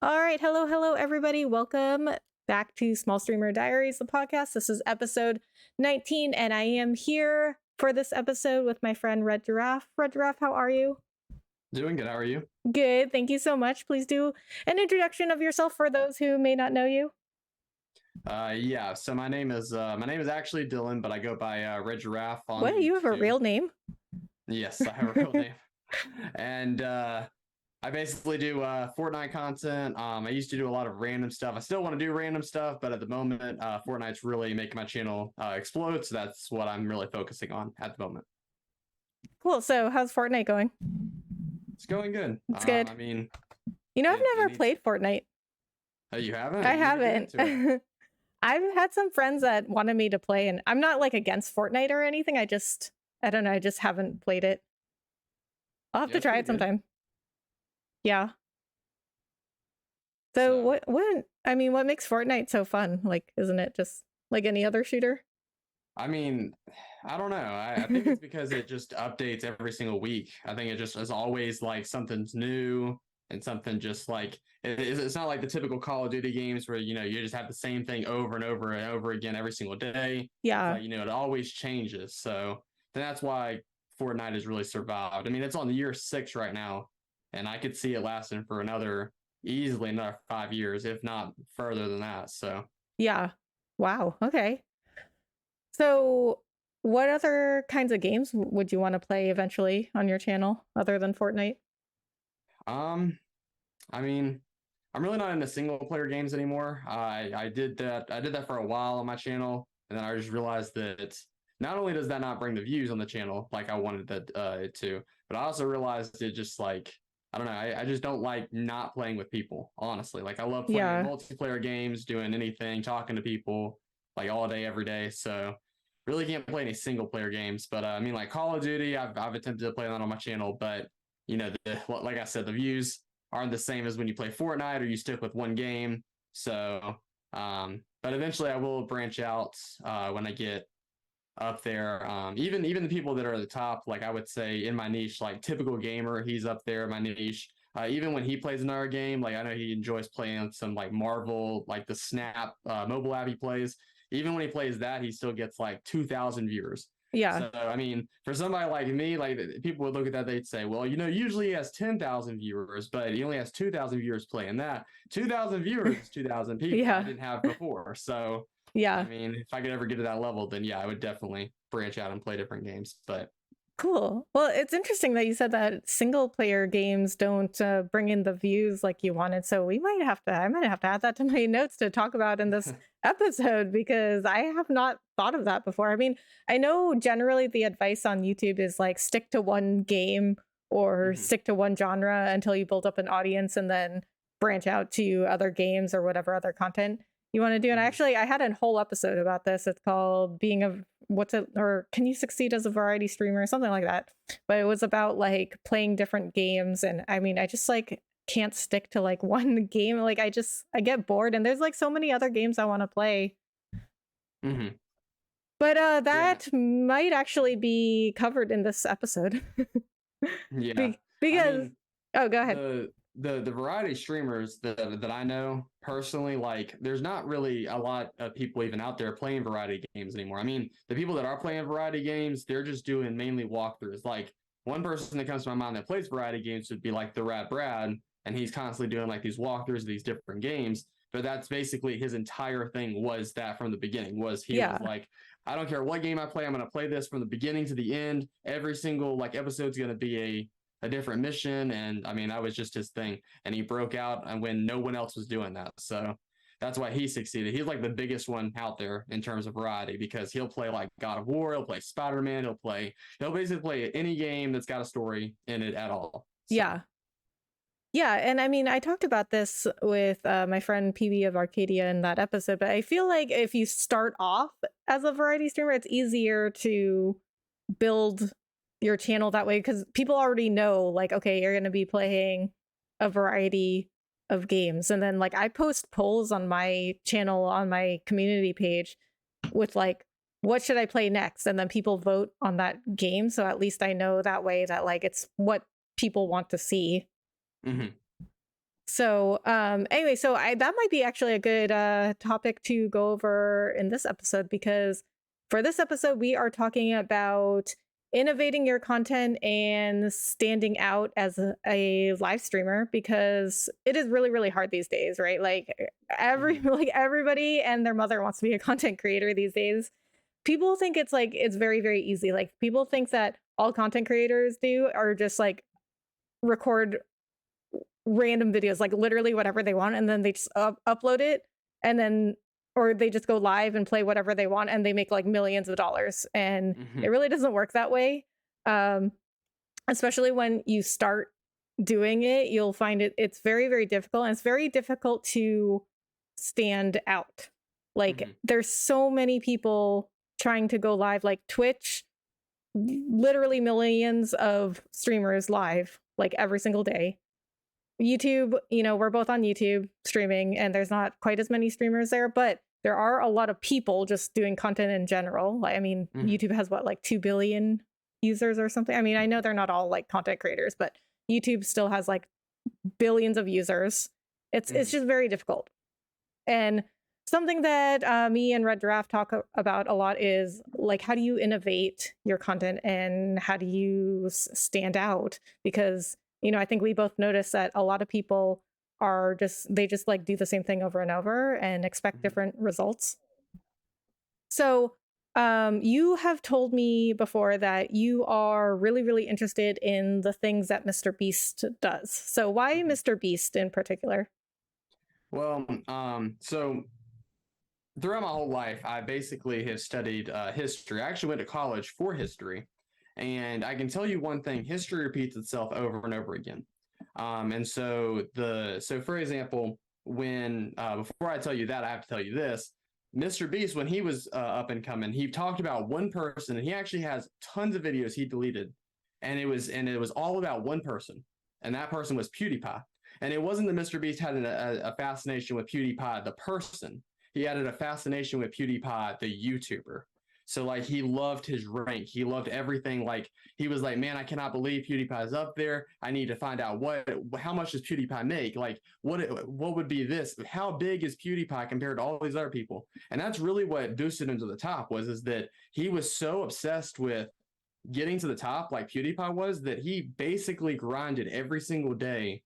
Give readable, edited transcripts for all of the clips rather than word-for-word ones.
All right. Hello, everybody. Welcome back to Small Streamer Diaries, the podcast. This is episode 19, and I am here for this episode with my friend RedGiraffe. RedGiraffe, how are you? Doing good. How are you? Good. Thank you so much. Please do an introduction of yourself for those who may not know you. Yeah. So my name is actually Dylan, but I go by RedGiraffe on What? You have a YouTube. real name? Yes, I have a real name, and I basically do Fortnite content. I used to do a lot of random stuff. I still want to do random stuff, but at the moment, Fortnite's really making my channel explode. So that's what I'm really focusing on at the moment. Cool. So, how's Fortnite going? It's going good. It's good. I mean, I've never played Fortnite. Oh, you haven't? I haven't. I've had some friends that wanted me to play, and I'm not like against Fortnite or anything. I don't know. I just haven't played it. I'll have to try it sometime. Yeah. So what makes Fortnite so fun? Like, isn't it just like any other shooter? I mean, I don't know. I think it's because it just updates every single week. I think it just is always like something's new and something just like it's not like the typical Call of Duty games where you just have the same thing over and over and over again every single day. Yeah. It's like, it always changes. So that's why Fortnite has really survived. I mean, it's on the year 6 right now, and I could see it lasting for easily another 5 years, if not further than that. So yeah. Wow. Okay. So what other kinds of games would you want to play eventually on your channel other than Fortnite? I mean, I'm really not into single player games anymore. I did that for a while on my channel, and then I just realized that not only does that not bring the views on the channel like I wanted it to, but I also realized it just like I don't know. I just don't like not playing with people, honestly. Like I love playing multiplayer games, doing anything, talking to people like all day, every day. So really can't play any single player games. But I mean, like Call of Duty, I've attempted to play that on my channel, but like I said, the views aren't the same as when you play Fortnite or you stick with one game. So, but eventually I will branch out when I get up there. Even the people that are at the top, like I would say in my niche, like typical gamer, he's up there in my niche. Even when he plays another game, like I know he enjoys playing some like Marvel, like the Snap mobile app he plays. Even when he plays that, he still gets like 2,000 viewers. Yeah. So I mean, for somebody like me, like people would look at that, they'd say, well, usually he has 10,000 viewers, but he only has 2,000 viewers playing that. 2,000 viewers is 2,000 people I didn't have before. So yeah, I mean, if I could ever get to that level, then yeah, I would definitely branch out and play different games. But cool. Well, it's interesting that you said that single player games don't bring in the views like you wanted. So I might have to add that to my notes to talk about in this episode, because I have not thought of that before. I mean, I know generally the advice on YouTube is like stick to one game or stick to one genre until you build up an audience and then branch out to other games or whatever other content you want to do. And actually, I had a whole episode about this. It's called Can You Succeed as a Variety Streamer? Something like that. But it was about like playing different games. And I mean, I just like can't stick to like one game. Like I get bored, and there's like so many other games I want to play. But that might actually be covered in this episode. Because oh, go ahead. The variety streamers that I know personally, like there's not really a lot of people even out there playing variety games anymore. I mean, the people that are playing variety games, they're just doing mainly walkthroughs. Like one person that comes to my mind that plays variety games would be like the Rad Brad, and he's constantly doing like these walkthroughs of these different games. But that's basically his entire thing was that from the beginning was like, I don't care what game I play, I'm going to play this from the beginning to the end. Every single like episode's going to be a different mission, and I mean that was just his thing, and he broke out and when no one else was doing that, so that's why he succeeded. He's like the biggest one out there in terms of variety, because he'll play like God of War, he'll play Spider-Man, he'll basically play any game that's got a story in it at all. So. Yeah, and I mean, I talked about this with my friend PB of Arcadia in that episode, but I feel like if you start off as a variety streamer, it's easier to build your channel that way, because people already know like, okay, you're going to be playing a variety of games. And then like I post polls on my channel on my community page with like, what should I play next? And then people vote on that game. So at least I know that way that like it's what people want to see. So anyway, so that might be actually a good topic to go over in this episode, because for this episode we are talking about innovating your content and standing out as a live streamer, because it is really really hard these days, right? Like like everybody and their mother wants to be a content creator these days. People think it's like it's very very easy. Like people think that all content creators do are just like record random videos, like literally whatever they want, and then they just upload it, and then or they just go live and play whatever they want, and they make like millions of dollars. And it really doesn't work that way. Um, Especially when you start doing it, you'll find it's very very difficult, and it's very difficult to stand out. Like there's so many people trying to go live, like Twitch, literally millions of streamers live like every single day. YouTube, we're both on YouTube streaming, and there's not quite as many streamers there, but there are a lot of people just doing content in general. Like, I mean, YouTube has what, like 2 billion users or something? I mean, I know they're not all like content creators, but YouTube still has like billions of users. It's just very difficult. And something that me and RedGiraffe talk about a lot is like, how do you innovate your content and how do you stand out? Because I think we both notice that a lot of people are they just like do the same thing over and over and expect different results. So you have told me before that you are really, really interested in the things that Mr. Beast does. So why Mr. Beast in particular? Well, so throughout my whole life, I basically have studied history. I actually went to college for history. And I can tell you one thing: history repeats itself over and over again. And so for example, when before I tell you that, I have to tell you this: Mr. Beast, when he was up and coming, he talked about one person, and he actually has tons of videos he deleted, and it was all about one person, and that person was PewDiePie. And it wasn't that Mr. Beast had a fascination with PewDiePie, the person. He had a fascination with PewDiePie, the YouTuber. So like he loved his rank. He loved everything. Like he was like, man, I cannot believe PewDiePie's up there. I need to find out how much does PewDiePie make? Like what would be this? How big is PewDiePie compared to all these other people? And that's really what boosted him to the top is that he was so obsessed with getting to the top like PewDiePie was, that he basically grinded every single day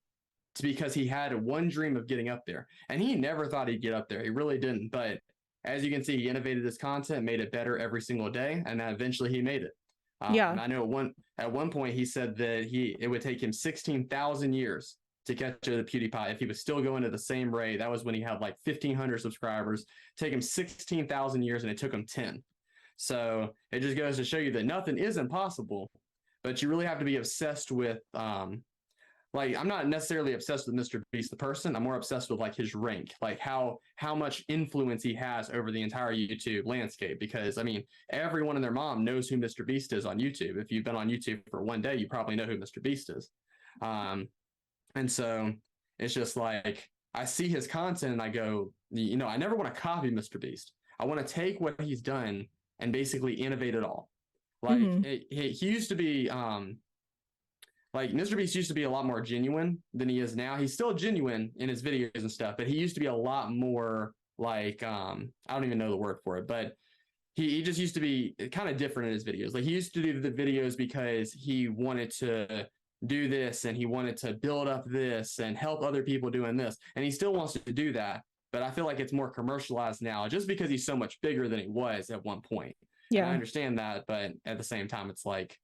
because he had one dream of getting up there. And he never thought he'd get up there. He really didn't. But as you can see, he innovated his content, made it better every single day, and then eventually he made it. Yeah. I know at one point he said that it would take him 16,000 years to catch up to PewDiePie if he was still going at the same rate. That was when he had like 1,500 subscribers. Take him 16,000 years, and it took him 10. So it just goes to show you that nothing is impossible, but you really have to be obsessed with like I'm not necessarily obsessed with Mr. Beast the person. I'm more obsessed with like his rank, like how much influence he has over the entire YouTube landscape. Because I mean, everyone and their mom knows who Mr. Beast is on YouTube. If you've been on YouTube for one day, you probably know who Mr. Beast is. And so it's just like I see his content and I go, I never want to copy Mr. Beast. I want to take what he's done and basically innovate it all. Like he used to be like Mr. Beast used to be a lot more genuine than he is now. He's still genuine in his videos and stuff, but he used to be a lot more like I don't even know the word for it, but he just used to be kind of different in his videos. Like he used to do the videos because he wanted to do this and he wanted to build up this and help other people doing this. And he still wants to do that, but I feel like it's more commercialized now just because he's so much bigger than he was at one point. Yeah. And I understand that, but at the same time, it's like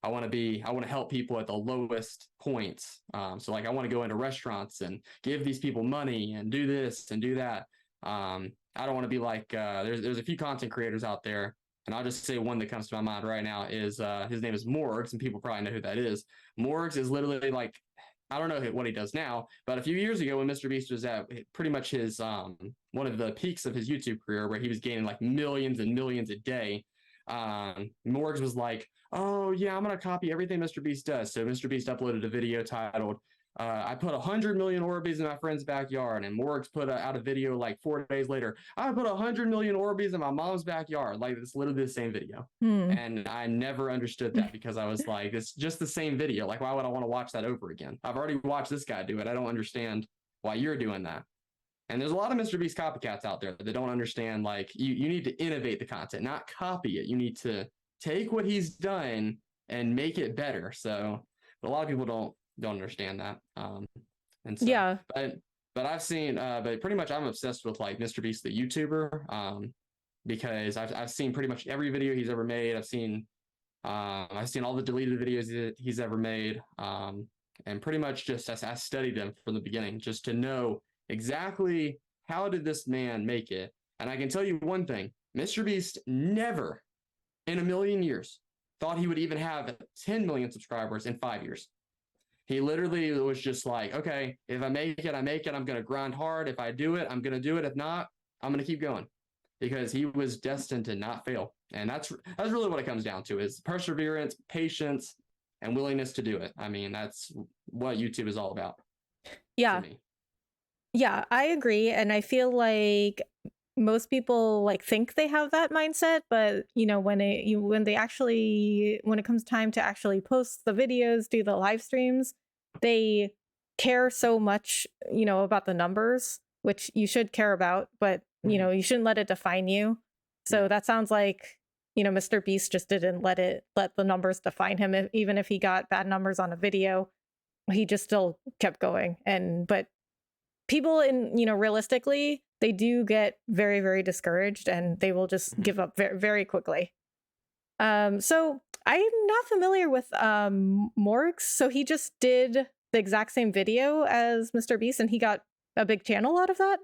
I want to help people at the lowest points. So like I want to go into restaurants and give these people money and do this and do that. I don't want to be like there's a few content creators out there, and I'll just say one that comes to my mind right now is his name is Morgs, and people probably know who that is. Morgs is literally like, I don't know what he does now, but a few years ago when Mr. Beast was at pretty much his one of the peaks of his YouTube career, where he was gaining like millions and millions a day, Morgs was like, oh yeah, I'm gonna copy everything Mr. Beast does. So Mr. Beast uploaded a video titled I put 100 million Orbeez in my friend's backyard, and Morgs put out a video like 4 days later. I put 100 million Orbeez in my mom's backyard. Like it's literally the same video. And I never understood that because I was like, it's just the same video. Like, why would I want to watch that over again? I've already watched this guy do it. I don't understand while you're doing that. And there's a lot of Mr. Beast copycats out there that don't understand, like, you need to innovate the content, not copy it. You need to take what he's done and make it better. So a lot of people don't understand that. And so, Yeah. but I've seen, but pretty much I'm obsessed with like Mr. Beast, the YouTuber, because I've seen pretty much every video he's ever made. I've seen all the deleted videos that he's ever made. And pretty much just I studied him from the beginning just to know exactly how did this man make it. And I can tell you one thing, Mr. Beast never in a million years thought he would even have 10 million subscribers in 5 years. He literally was just like, okay, if I make it, I make it. I'm going to grind hard. If I do it, I'm going to do it. If not, I'm going to keep going, because he was destined to not fail. And that's really what it comes down to, is perseverance, patience, and willingness to do it. I mean, that's what YouTube is all about. Yeah. Yeah, I agree. And I feel like most people like think they have that mindset, but you know, when it comes time to actually post the videos, do the live streams, they care so much, you know, about the numbers, which you should care about, but you know, you shouldn't let it define you. So that sounds like, you know, Mr. Beast just didn't let the numbers define him. Even if he got bad numbers on a video, he just still kept going. But people realistically, they do get very, very discouraged, and they will just give up very, very quickly. So I'm not familiar with Morgs. So he just did the exact same video as Mr. Beast, and he got a big channel out of that?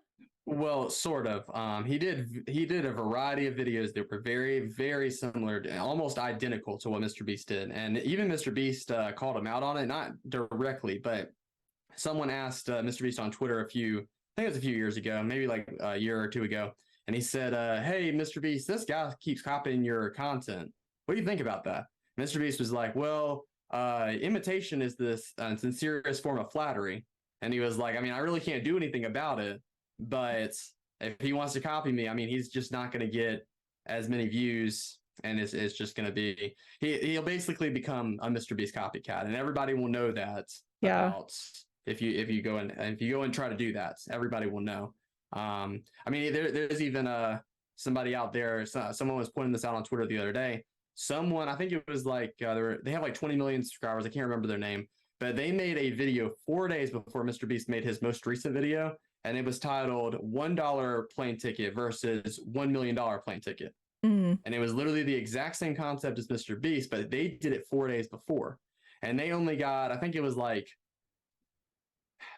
Well, sort of. He did a variety of videos that were very, very similar, almost identical to what Mr. Beast did. And even Mr. Beast called him out on it, not directly, but someone asked Mr. Beast on Twitter I think it was a few years ago, maybe like a year or two ago, and he said, hey, Mr. Beast, this guy keeps copying your content. What do you think about that? Mr. Beast was like, well, imitation is this sincerest form of flattery. And he was like, I mean, I really can't do anything about it, but if he wants to copy me, I mean, he's just not going to get as many views, and it's just going to be, he'll basically become a Mr. Beast copycat, and everybody will know that. Yeah. About if you go and try to do that, everybody will know. I mean, there's even somebody out there. Someone was pointing this out on Twitter the other day. I think it was like they have like 20 million subscribers. I can't remember their name, but they made a video 4 days before Mr. Beast made his most recent video, and it was titled $1 plane ticket versus $1 million plane ticket. And it was literally the exact same concept as Mr. Beast, but they did it 4 days before, and they only got, I think it was like,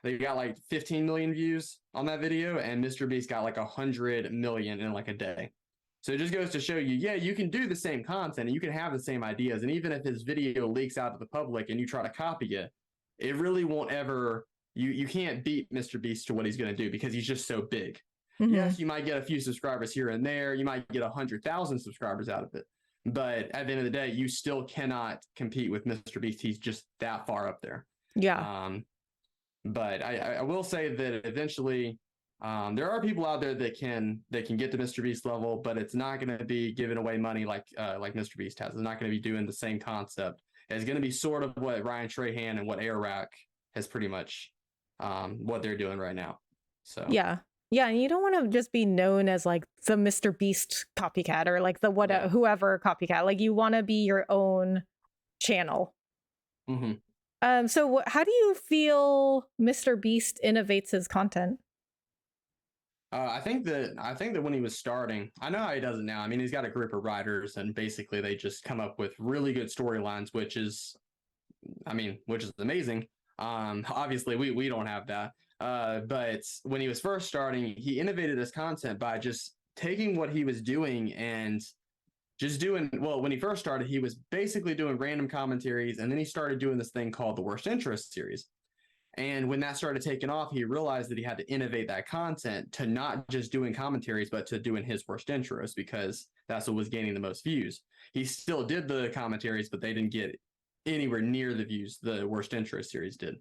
they got like 15 million views on that video, and Mr. Beast got like 100 million in like a day. So it just goes to show you, yeah, you can do the same content and you can have the same ideas. And even if his video leaks out to the public and you try to copy it, it really won't ever, you can't beat Mr. Beast to what he's going to do, because he's just so big. Yes, you might get a few subscribers here and there. You might get 100,000 subscribers out of it. But at the end of the day, you still cannot compete with Mr. Beast. He's just that far up there. Yeah. But I will say that eventually there are people out there that can get to Mr. Beast level, but it's not going to be giving away money like Mr. Beast has. It's not going to be doing the same concept. It's going to be sort of what Ryan Trahan and what Airrack has pretty much what they're doing right now. So yeah. And you don't want to just be known as like the Mr. Beast copycat or like the whoever copycat. Like, you want to be your own channel. So how do you feel Mr. Beast innovates his content? I think that when he was starting, I know how he does it now. I mean, he's got a group of writers, and basically they just come up with really good storylines, which is amazing. Obviously we don't have that. But when he was first starting, he innovated his content by just taking what he was doing and just doing, well, when he first started, he was basically doing random commentaries, and then he started doing this thing called the Worst Interest series. And when that started taking off, he realized that he had to innovate that content to not just doing commentaries, but to doing his worst intros, because that's what was gaining the most views. He still did the commentaries, but they didn't get anywhere near the views the Worst Intro series did.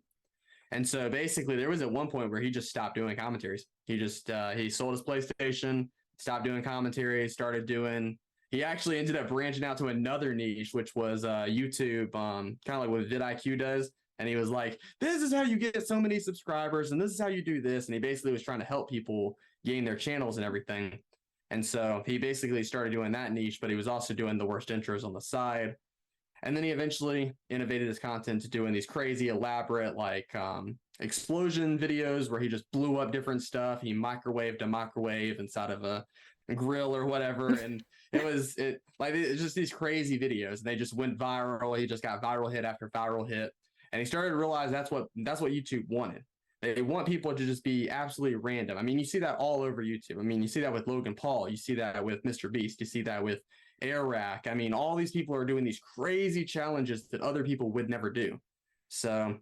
And so basically there was at one point where he just stopped doing commentaries. He just, he sold his PlayStation, stopped doing commentaries, he actually ended up branching out to another niche, which was YouTube, kind of like what vidIQ does. And he was like, this is how you get so many subscribers, and this is how you do this. And he basically was trying to help people gain their channels and everything. And so he basically started doing that niche, but he was also doing the worst intros on the side. And then he eventually innovated his content to doing these crazy, elaborate, like explosion videos where he just blew up different stuff. He microwaved a microwave inside of a grill or whatever. And it's just these crazy videos. And they just went viral. He just got viral hit after viral hit. And he started to realize that's what YouTube wanted. They want people to just be absolutely random. I mean, you see that all over YouTube. I mean, you see that with Logan Paul. You see that with Mr. Beast. You see that with Airrack. I mean, all these people are doing these crazy challenges that other people would never do. So,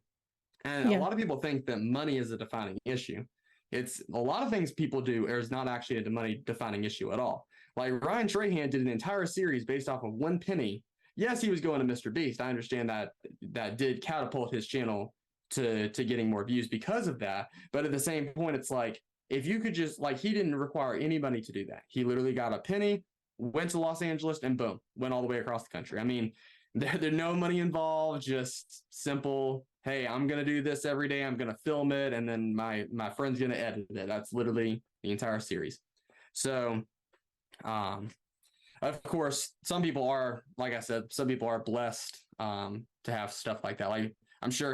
and a lot of people think that money is a defining issue. It's a lot of things people do is not actually a money defining issue at all. Like Ryan Trahan did an entire series based off of 1 penny. Yes, he was going to Mr. Beast. I understand that did catapult his channel to getting more views because of that. But at the same point, it's like, if you could just, like, he didn't require any money to do that. He literally got a penny, went to Los Angeles, and boom, went all the way across the country. I mean, there's no money involved, just simple, hey, I'm going to do this every day. I'm going to film it. And then my friend's going to edit it. That's literally the entire series. So, of course, some people are, like I said, some people are blessed to have stuff like that. Like, I'm sure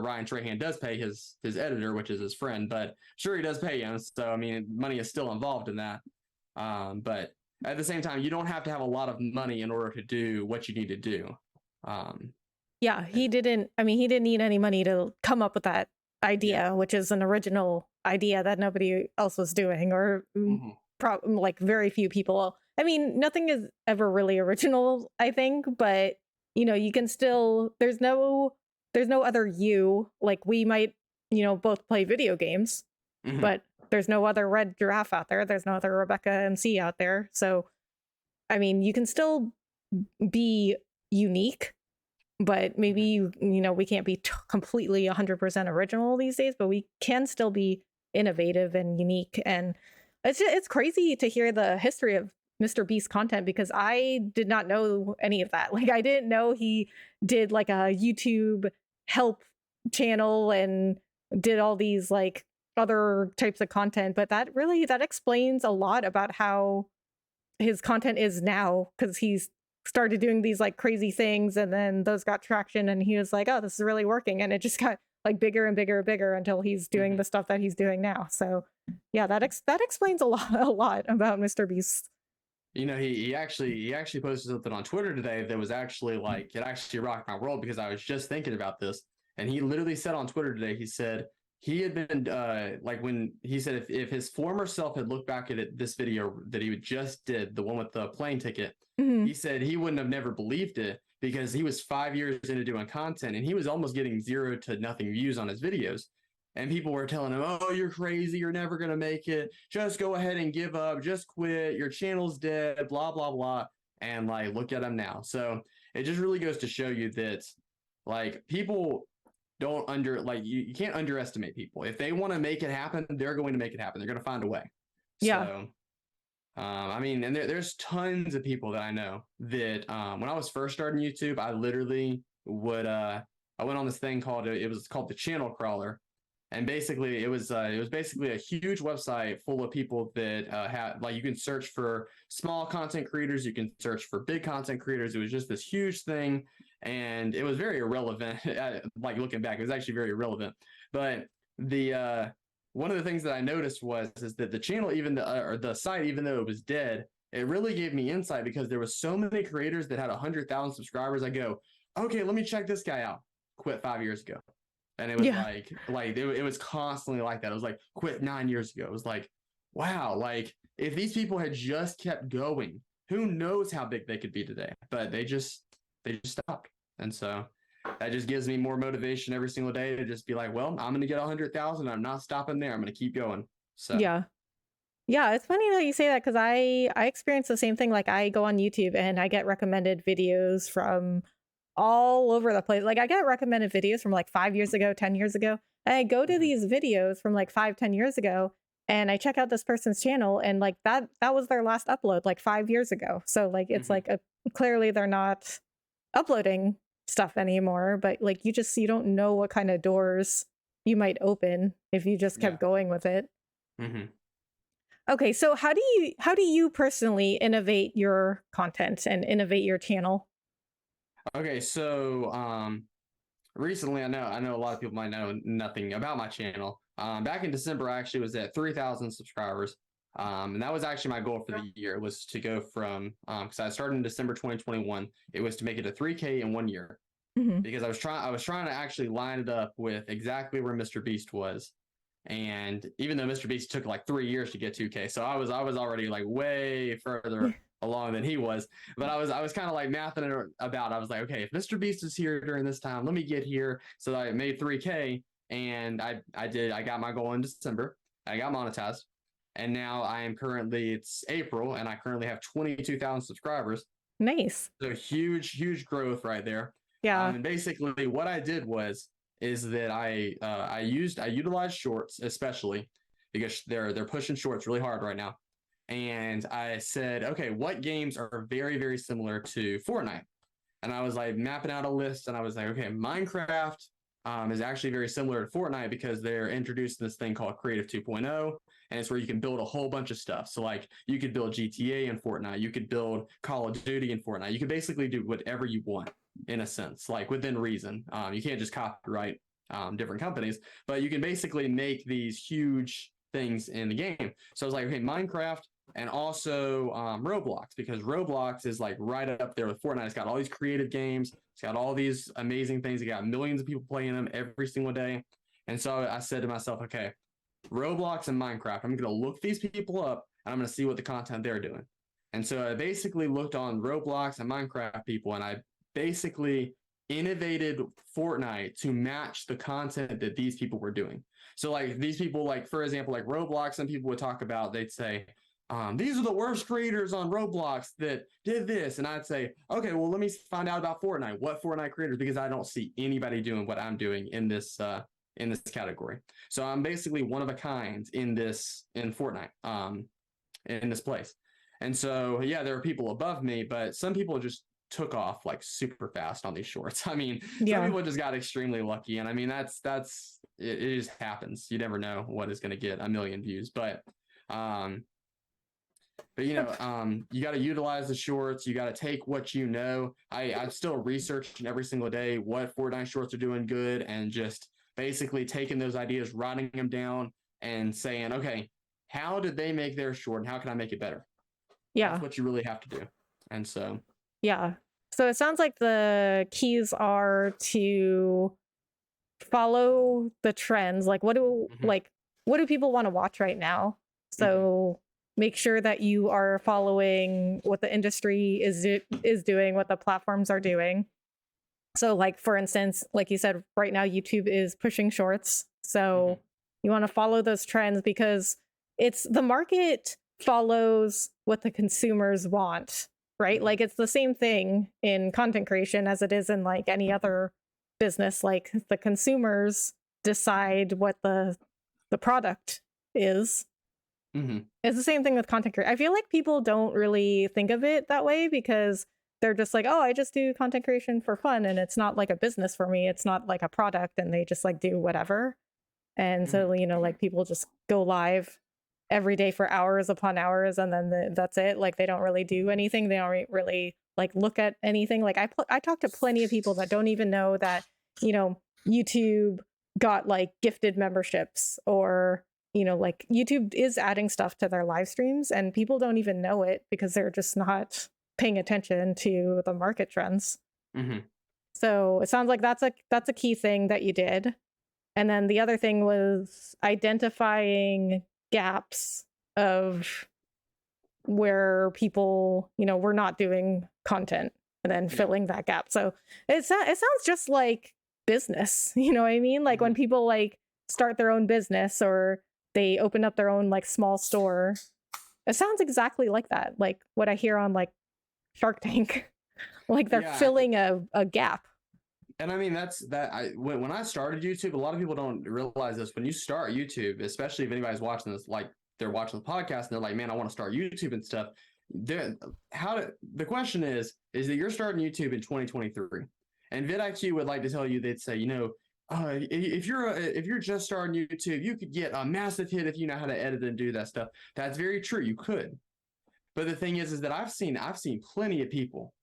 Ryan Trahan does pay his editor, which is his friend, but sure, he does pay him. So, I mean, money is still involved in that. But at the same time, you don't have to have a lot of money in order to do what you need to do. Yeah, he didn't need any money to come up with that idea, which is an original idea that nobody else was doing, or like very few people. I mean, nothing is ever really original, I think, but you can still, there's no other you. Like, we might, both play video games, but there's no other RedGiraffe out there. There's no other Rebecca MC out there. So, I mean, you can still be unique, but maybe, we can't be completely 100% original these days, but we can still be innovative and unique. And it's crazy to hear the history of Mr. Beast content, because I did not know any of that. Like, I didn't know he did like a YouTube help channel and did all these like other types of content, but that explains a lot about how his content is now, because he's started doing these like crazy things, and then those got traction, and he was like, oh, this is really working, and it just got like bigger and bigger and bigger until he's doing the stuff that he's doing now. So yeah, that explains a lot about Mr. Beast. He actually posted something on Twitter today that was actually like, it actually rocked my world, because I was just thinking about this. And he literally said on Twitter today, he said he had been like, when he said if his former self had looked back at this video that he just did, the one with the plane ticket, he said he wouldn't have never believed it, because he was 5 years into doing content and he was almost getting 0 to nothing views on his videos. And people were telling him, oh, you're crazy, you're never going to make it, just go ahead and give up, just quit, your channel's dead, blah, blah, blah. And like, look at him now. So it just really goes to show you that, like, people don't you can't underestimate people. If they want to make it happen, they're going to make it happen. They're going to find a way. Yeah. So, I mean, and there's tons of people that I know that when I was first starting YouTube, I literally would, I went on this thing called the channel crawler. And basically, it was basically a huge website full of people that had, like, you can search for small content creators, you can search for big content creators. It was just this huge thing, and it was very irrelevant. Like, looking back, it was actually very irrelevant. But the one of the things that I noticed is that the channel, or the site, even though it was dead, it really gave me insight, because there was so many creators that had 100,000 subscribers. I go, okay, let me check this guy out. Quit 5 years ago. And it was it was constantly like that. It was like, quit 9 years ago. It was like, wow, like, if these people had just kept going, who knows how big they could be today. But they just stopped. And so that just gives me more motivation every single day to just be like, well, I'm going to get 100,000. I'm not stopping there. I'm going to keep going. So yeah, it's funny that you say that, because I experience the same thing. Like, I go on YouTube and I get recommended videos from all over the place. Like, I get recommended videos from like 5 years ago, 10 years ago, and I go to these videos from like 5-10 years ago, and I check out this person's channel, and like that was their last upload like 5 years ago. So like, it's like clearly they're not uploading stuff anymore, but like you don't know what kind of doors you might open if you just kept Yeah. going with it. Hmm. Okay, so how do you personally innovate your content and innovate your channel? Okay, so recently, I know a lot of people might know nothing about my channel. Back in December, I actually was at 3,000 subscribers. And that was actually my goal for the year, was to go from, because I started in December 2021, it was to make it to 3K in 1 year, Hmm. because I was trying to actually line it up with exactly where Mr. Beast was. And even though Mr. Beast took like 3 years to get 2K, so I was already like way further along than he was. But I was kind of like mathing it about. I was like, okay, if Mr. Beast is here during this time, let me get here. So I made 3K, and I got my goal in December. I got monetized, and now it's April, and I currently have 22,000 subscribers. Nice. So huge growth right there. Yeah. And basically what I did is that I utilized shorts, especially because they're pushing shorts really hard right now. And I said, okay, what games are very similar to Fortnite? And I was like mapping out a list, and I was like, okay, Minecraft is actually very similar to Fortnite because they're introducing this thing called Creative 2.0, and it's where you can build a whole bunch of stuff. So like you could build GTA in Fortnite, you could build Call of Duty in Fortnite, you could basically do whatever you want in a sense, like within reason. You can't just copyright different companies, but you can basically make these huge things in the game. So I was like, okay, Minecraft, and also Roblox, because Roblox is like right up there with Fortnite. It's got all these creative games. It's got all these amazing things. It got millions of people playing them every single day. And so I said to myself, okay, Roblox and Minecraft, I'm going to look these people up, and I'm going to see what the content they're doing. And so I basically looked on Roblox and Minecraft people, and I basically innovated Fortnite to match the content that these people were doing. So like these people, like for example, like Roblox, some people would talk about, they'd say, these are the worst creators on Roblox that did this. And I'd say, okay, well, let me find out about Fortnite. What Fortnite creators? Because I don't see anybody doing what I'm doing in this category. So I'm basically one of a kind in Fortnite, in this place. And so yeah, there are people above me, but some people just took off like super fast on these shorts. I mean, some Yeah. people just got extremely lucky, and I mean that's it just happens. You never know what is going to get a million views, um you got to utilize the shorts. You got to take what you know. I'm still researching every single day what Fortnite shorts are doing good, and just basically taking those ideas, writing them down, and saying, okay, how did they make their short, and how can I make it better? That's Yeah. what you really have to do. And so, Yeah. So it sounds like the keys are to follow the trends. Like mhm, what do people want to watch right now? mhm, So make sure that you are following what the industry is doing, what the platforms are doing. So like for instance, like you said, right now YouTube is pushing shorts. mhm, So you want to follow those trends because it's the market follows what the consumers want, right? mhm, Like it's the same thing in content creation as it is in like any other business. Like the consumers decide what the product is. mhm. It's the same thing with content creation. I feel like people don't really think of it that way because they're just like, oh, I just do content creation for fun and it's not like a business for me. It's not like a product and they just like do whatever. And Mhm. so, like people just go live every day for hours upon hours and then that's it. Like they don't really do anything. They don't really like look at anything. Like I talk to plenty of people that don't even know that, YouTube got like gifted memberships or like YouTube is adding stuff to their live streams and people don't even know it because they're just not paying attention to the market trends. Mhm. So it sounds like that's a key thing that you did. And then the other thing was identifying gaps of where people, were not doing content and then Yeah. filling that gap. So it sounds just like business, you know what I mean? Like when Mhm. people like start their own business or they open up their own like small store. It sounds exactly like that. Like what I hear on like Shark Tank. Like they're Yeah. filling a gap. And I mean, that's that. When I started YouTube, a lot of people don't realize this. When you start YouTube, especially if anybody's watching this, like they're watching the podcast and they're like, man, I want to start YouTube and stuff. The question is that you're starting YouTube in 2023. And vidIQ would like to tell you, they'd say, if you're just starting YouTube, you could get a massive hit if you know how to edit and do that stuff. That's very true. You could. But the thing is that I've seen plenty of people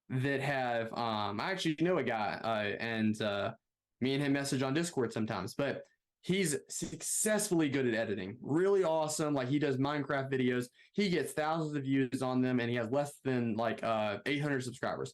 that have I actually know a guy and me and him message on Discord sometimes, but he's successfully good at editing, really awesome. Like, he does Minecraft videos, he gets thousands of views on them, and he has less than 800 subscribers.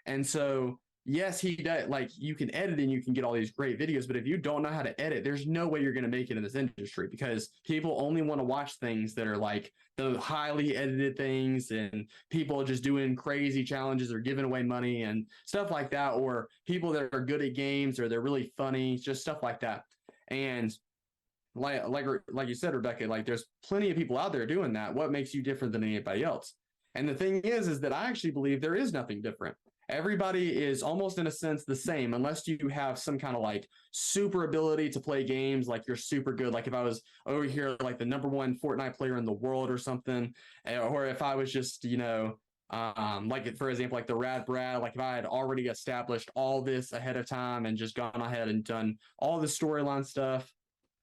And so, yes, he does. Like, you can edit and you can get all these great videos, but if you don't know how to edit, there's no way you're going to make it in this industry, because people only want to watch things that are like the highly edited things, and people just doing crazy challenges or giving away money and stuff like that, or people that are good at games or they're really funny, just stuff like that. And like you said, Rebecca, like, there's plenty of people out there doing that. What makes you different than anybody else? And the thing is that I actually believe there is nothing different. Everybody is almost in a sense the same, unless you have some kind of like super ability to play games, like you're super good. Like if I was over here like the #1 Fortnite player in the world or something, or if I was just, like, for example, like the Rad Brad, like if I had already established all this ahead of time and just gone ahead and done all the storyline stuff,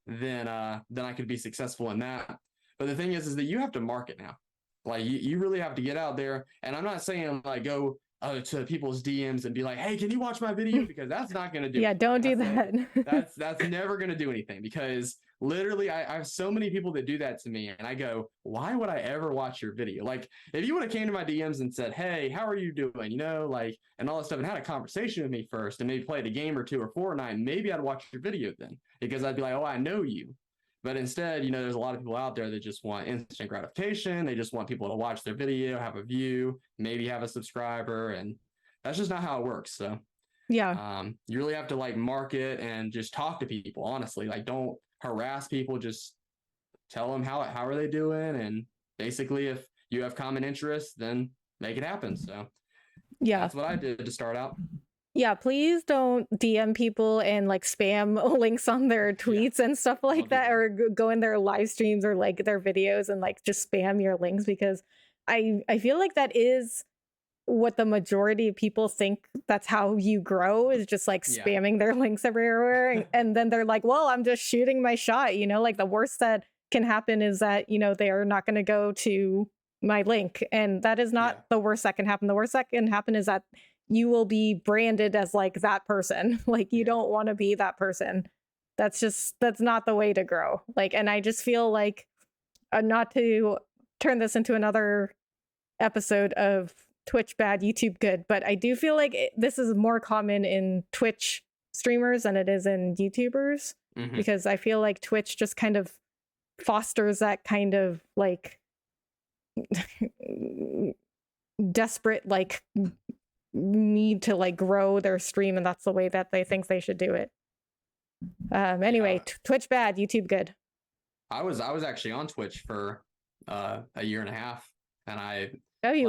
then I could be successful in that. But the thing is that you have to market now. Like, you really have to get out there. And I'm not saying like go to people's DMs and be like, hey, can you watch my video? Because that's not going to do Yeah, don't do anything. that. That's never going to do anything, because literally I have so many people that do that to me, and I go, why would I ever watch your video? Like, if you would have came to my DMs and said, hey, how are you doing? Like, and all that stuff, and had a conversation with me first, and maybe played a game or two or Fortnite, maybe I'd watch your video then, because I'd be like, oh, I know you. But instead, there's a lot of people out there that just want instant gratification. They just want people to watch their video, have a view, maybe have a subscriber, and that's just not how it works. So Yeah. you really have to like market and just talk to people, honestly. Like, don't harass people, just tell them how are they doing, and basically if you have common interests, then make it happen. So Yeah. that's what I did to start out. Yeah, please don't DM people and like spam links on their tweets and stuff like that, or go in their live streams or like their videos and like just spam your links, because I feel like that is what the majority of people think. That's how you grow, is just like spamming their links everywhere. And then they're like, well, I'm just shooting my shot. Like, the worst that can happen is that, they are not going to go to my link. And that is not the worst that can happen. The worst that can happen is that you will be branded as like that person. Like, you don't want to be that person. That's not the way to grow. Like, and I just feel like, not to turn this into another episode of Twitch bad, YouTube good, but I do feel like this is more common in Twitch streamers than it is in YouTubers, because I feel like Twitch just kind of fosters that kind of like desperate like need to like grow their stream, and that's the way that they think they should do it. Anyway, Twitch bad, YouTube good. I was actually on Twitch for a year and a half, and I didn't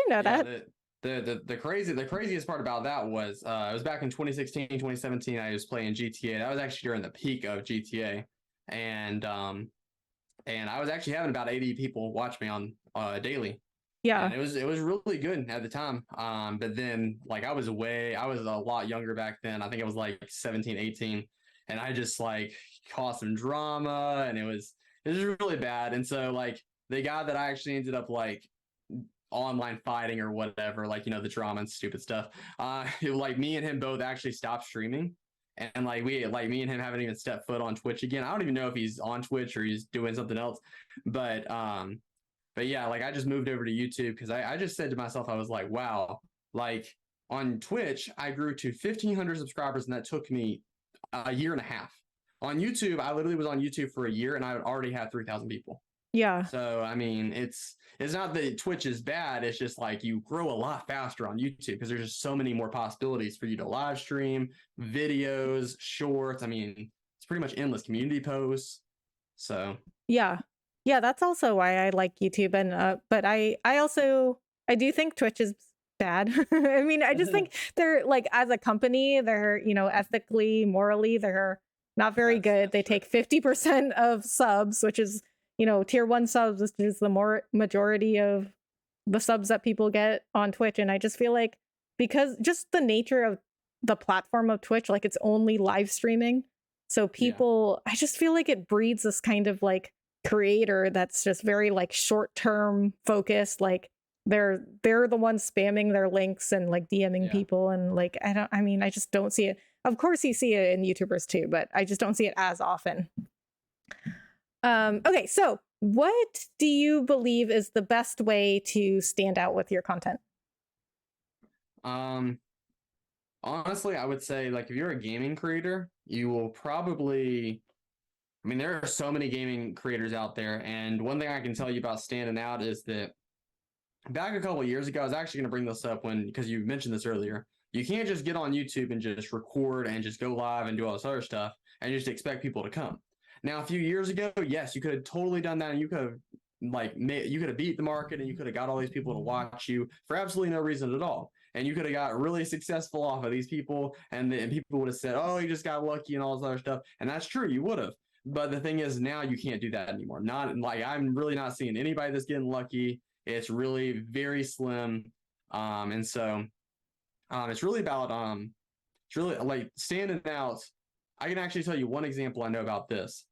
know that. The craziest part about that was it was back in 2016, 2017. I was playing GTA. That was actually during the peak of GTA, and I was actually having about 80 people watch me on daily. Yeah, and it was really good at the time. But then like I was a lot younger back then. I think I was like 17, 18, and I just like caused some drama, and it was really bad. And so like the guy that I actually ended up like online fighting or whatever, like, the drama and stupid stuff, like me and him both actually stopped streaming, and like me and him haven't even stepped foot on Twitch again. I don't even know if he's on Twitch or he's doing something else, but yeah, like I just moved over to YouTube, because I just said to myself, I was like, wow, like on Twitch I grew to 1,500 subscribers, and that took me a year and a half. On YouTube, I literally was on YouTube for a year, and I already had 3,000 people. Yeah. So I mean, it's not that Twitch is bad. It's just like you grow a lot faster on YouTube, because there's just so many more possibilities for you to live stream, videos, shorts. I mean, it's pretty much endless, community posts. So yeah, that's also why I like YouTube. And but I do think Twitch is bad. I mean, I just think they're like, as a company, they're ethically, morally, they're not very good. They take 50% of subs, which is tier 1 subs, which is the majority of the subs that people get on Twitch. And I just feel like because just the nature of the platform of Twitch, like it's only live streaming. So Yeah. people, I just feel like it breeds this kind of like creator that's just very like short-term focused. Like they're the ones spamming their links and like DMing Yeah. people. And like, I mean, I just don't see it. Of course you see it in YouTubers too, but I just don't see it as often. Okay, so what do you believe is the best way to stand out with your content? Honestly, I would say like if you're a gaming creator, you will probably, I mean, there are so many gaming creators out there, and one thing I can tell you about standing out is that back a couple of years ago, I was actually going to bring this up because you mentioned this earlier. You can't just get on YouTube and just record and just go live and do all this other stuff and just expect people to come. Now, a few years ago, yes, you could have totally done that, and you could have you could have beat the market, and you could have got all these people to watch you for absolutely no reason at all, and you could have got really successful off of these people, and people would have said, "Oh, you just got lucky," and all this other stuff, and that's true, you would have. But the thing is, now you can't do that anymore. Not like I'm really not seeing anybody that's getting lucky. It's really very slim, and so it's really about it's really like standing out. I can actually tell you one example I know about this.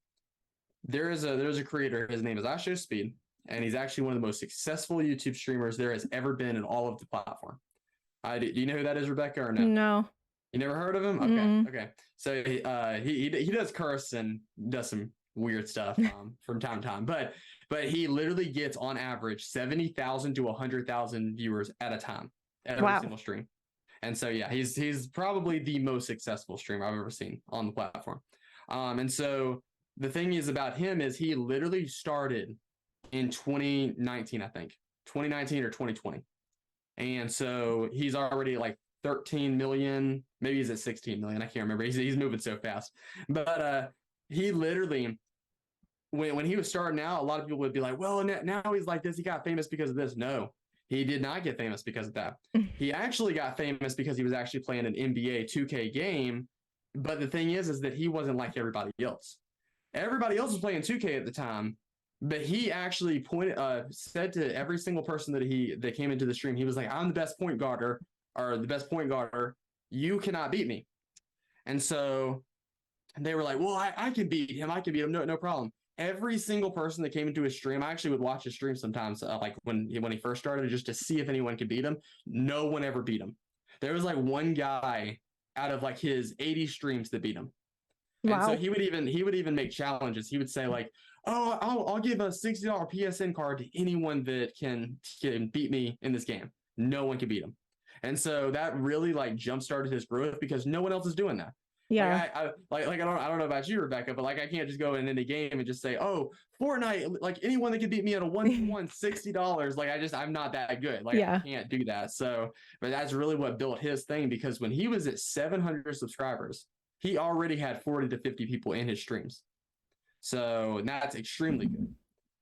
There's a creator. His name is Asho Speed, and he's actually one of the most successful YouTube streamers there has ever been in all of the platform. Do you know who that is, Rebecca, or no? No. You never heard of him? Okay, Mm-mm. okay. So he does curse and does some weird stuff from time to time, but he literally gets on average 70,000 to 100,000 viewers at a time, every Wow. single stream. And so yeah, he's probably the most successful streamer I've ever seen on the platform. And so the thing is about him is he literally started in 2019, I think 2019 or 2020, and so he's already like 13 million, maybe he's at 16 million. I can't remember. He's moving so fast, but he literally when he was starting out, a lot of people would be like, well, now he's like this. He got famous because of this. No, he did not get famous because of that. He actually got famous because he was actually playing an NBA 2K game. But the thing is that he wasn't like everybody else. Everybody else was playing 2K at the time, but he actually said to every single person that came into the stream, he was like, "I'm the best point guarder, or the best point guarder. You cannot beat me." And so they were like, "Well, I can beat him. I can beat him. No problem." Every single person that came into his stream, I actually would watch his stream sometimes, like when he first started, just to see if anyone could beat him. No one ever beat him. There was like one guy out of like his 80 streams that beat him. And so Wow. he would even make challenges. He would say like, "Oh, I'll give a $60 PSN card to anyone that can beat me in this game." No one can beat him. And so that really like jump started his growth because no one else is doing that. Yeah. Like I don't know about you, Rebecca, but like I can't just go in any game and just say, "Oh, Fortnite, like anyone that can beat me at a 1v1 $60." Like I'm not that good. Like I Yeah. can't do that. So, but that's really what built his thing, because when he was at 700 subscribers, he already had 40 to 50 people in his streams. So that's extremely good.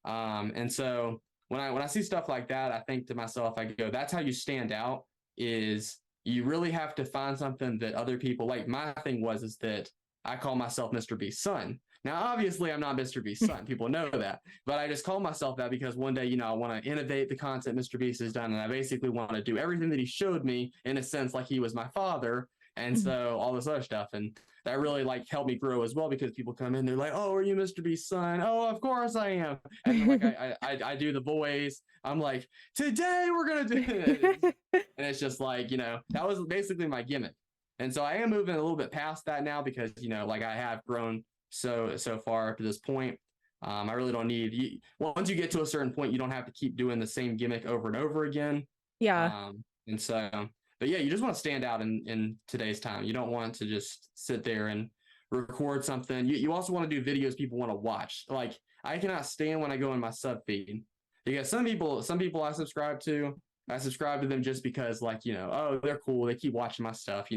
And so when I see stuff like that, I think to myself, I go, that's how you stand out. Is you really have to find something that other people like. My thing is that I call myself Mr. Beast's son. Now, obviously, I'm not Mr. Beast's son. People know that, but I just call myself that because one day, I want to innovate the content Mr. Beast has done, and I basically want to do everything that he showed me in a sense, like he was my father, and so all this other stuff, and that really like helped me grow as well, because people come in, they're like, "Oh, are you Mr. Beast's son?" "Oh, of course I am." And then, like I do the voice. I'm like, "Today we're gonna do it," and it's just like that was basically my gimmick. And so I am moving a little bit past that now because like I have grown so far up to this point. I really don't need once you get to a certain point, you don't have to keep doing the same gimmick over and over again. Yeah. And so, but yeah, you just want to stand out in today's time. You don't want to just sit there and record something. You also want to do videos people want to watch. Like I cannot stand when I go in my sub feed, because some people I subscribe to them just because oh, they're cool, they keep watching my stuff.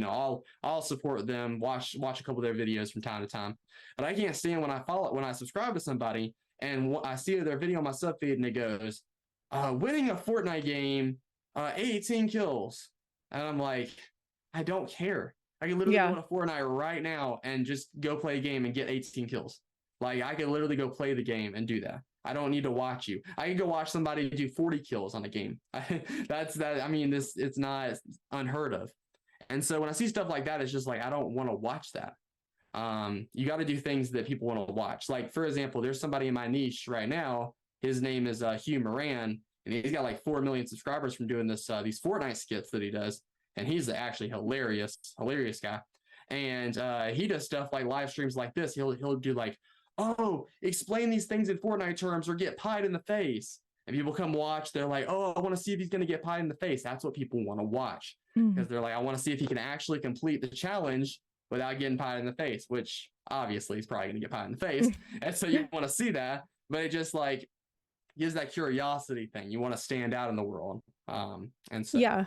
I'll support them, watch a couple of their videos from time to time. But I can't stand when I subscribe to somebody and I see their video on my sub feed and it goes, winning a Fortnite game, 18 kills. And I'm like, I don't care. I can literally go to Fortnite right now and just go play a game and get 18 kills. Like I could literally go play the game and do that. I don't need to watch you. I can go watch somebody do 40 kills on a game. That's that. I mean, it's not unheard of. And so when I see stuff like that, it's just like, I don't want to watch that. You got to do things that people want to watch. Like, for example, there's somebody in my niche right now. His name is Hugh Moran, and he's got like 4 million subscribers from doing these Fortnite skits that he does. And he's actually hilarious guy. And he does stuff like live streams like this. He'll do like, oh, explain these things in Fortnite terms or get pied in the face. And people come watch. They're like, oh, I want to see if he's going to get pied in the face. That's what people want to watch, because they're like, I want to see if he can actually complete the challenge without getting pied in the face, which obviously he's probably going to get pied in the face. And so you want to see that, but it just like gives that curiosity thing. You want to stand out in the world. And so Yeah.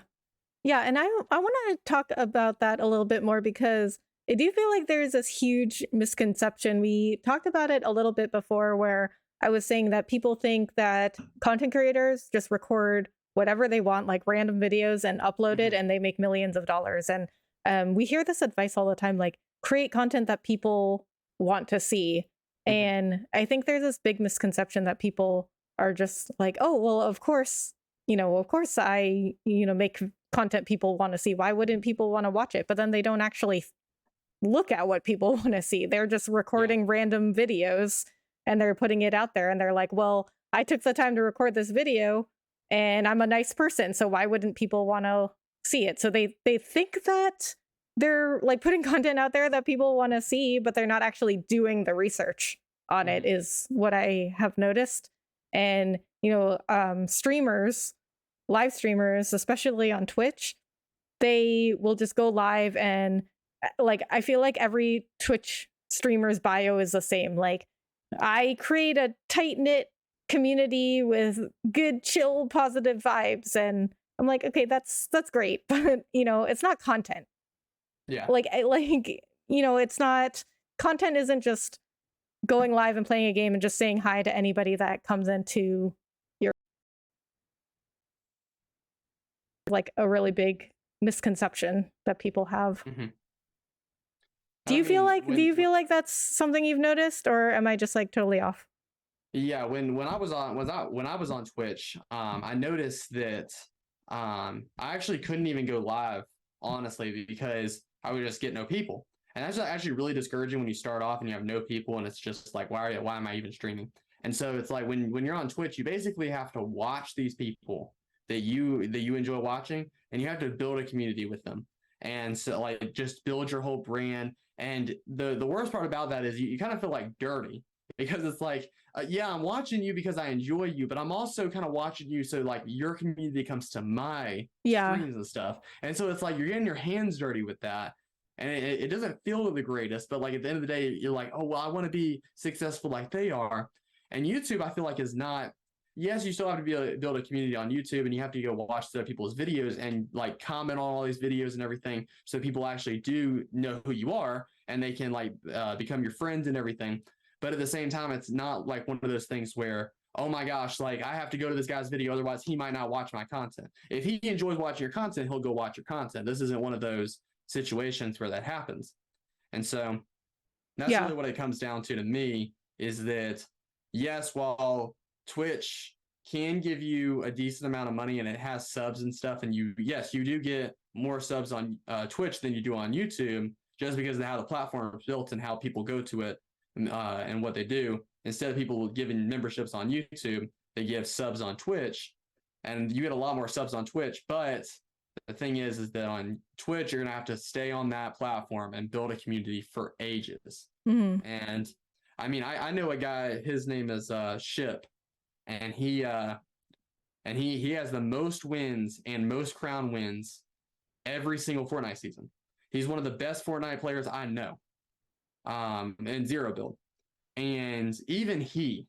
Yeah, and I want to talk about that a little bit more, because I do feel like there's this huge misconception. We talked about it a little bit before, where I was saying that people think that content creators just record whatever they want, like random videos, and upload it, and they make millions of dollars. And we hear this advice all the time, like create content that people want to see. And I think there's this big misconception that people are just like, oh, well, of course I, make content people want to see. Why wouldn't people want to watch it? But then they don't actually look at what people want to see. They're just recording random videos and they're putting it out there. And they're like, well, I took the time to record this video and I'm a nice person, so why wouldn't people want to see it? So they think that they're like putting content out there that people want to see, but they're not actually doing the research on it, is what I have noticed. And, streamers, live streamers, especially on Twitch, they will just go live and like, I feel like every Twitch streamer's bio is the same. Like, I create a tight knit community with good, chill, positive vibes. And I'm like, okay, that's great. But, it's not content. yeah. It's not, content isn't just going live and playing a game and just saying hi to anybody that comes into your, like, a really big misconception that people have. Do you feel like that's something you've noticed, or am I just like totally off? Yeah, when I was on Twitch, I noticed that I actually couldn't even go live, honestly, because I would just get no people. And that's actually really discouraging when you start off and you have no people, and it's just like, why am I even streaming? And so it's like when you're on Twitch, you basically have to watch these people that you enjoy watching, and you have to build a community with them. And so like just build your whole brand. And the worst part about that is you kind of feel like dirty, because it's like, yeah, I'm watching you because I enjoy you, but I'm also kind of watching you so like your community comes to my streams and stuff. And so it's like you're getting your hands dirty with that. And it doesn't feel the greatest, but like at the end of the day, you're like, oh, well, I want to be successful like they are. And YouTube, I feel like, is not, yes, you still have to be able to build a community on YouTube, and you have to go watch other people's videos and like comment on all these videos and everything, so people actually do know who you are and they can like become your friends and everything. But at the same time, it's not like one of those things where, oh my gosh, like I have to go to this guy's video, otherwise he might not watch my content. If he enjoys watching your content, he'll go watch your content. This isn't one of those situations where that happens. And so that's really what it comes down to me, is that yes, while Twitch can give you a decent amount of money and it has subs and stuff, and you do get more subs on Twitch than you do on YouTube, just because of how the platform is built and how people go to it, and what they do. Instead of people giving memberships on YouTube, they give subs on Twitch, and you get a lot more subs on Twitch. But the thing is that on Twitch, you're gonna have to stay on that platform and build a community for ages. And I mean, I know a guy, his name is Ship, and he has the most wins and most crown wins every single Fortnite season. He's one of the best Fortnite players I know, in zero build. And even he,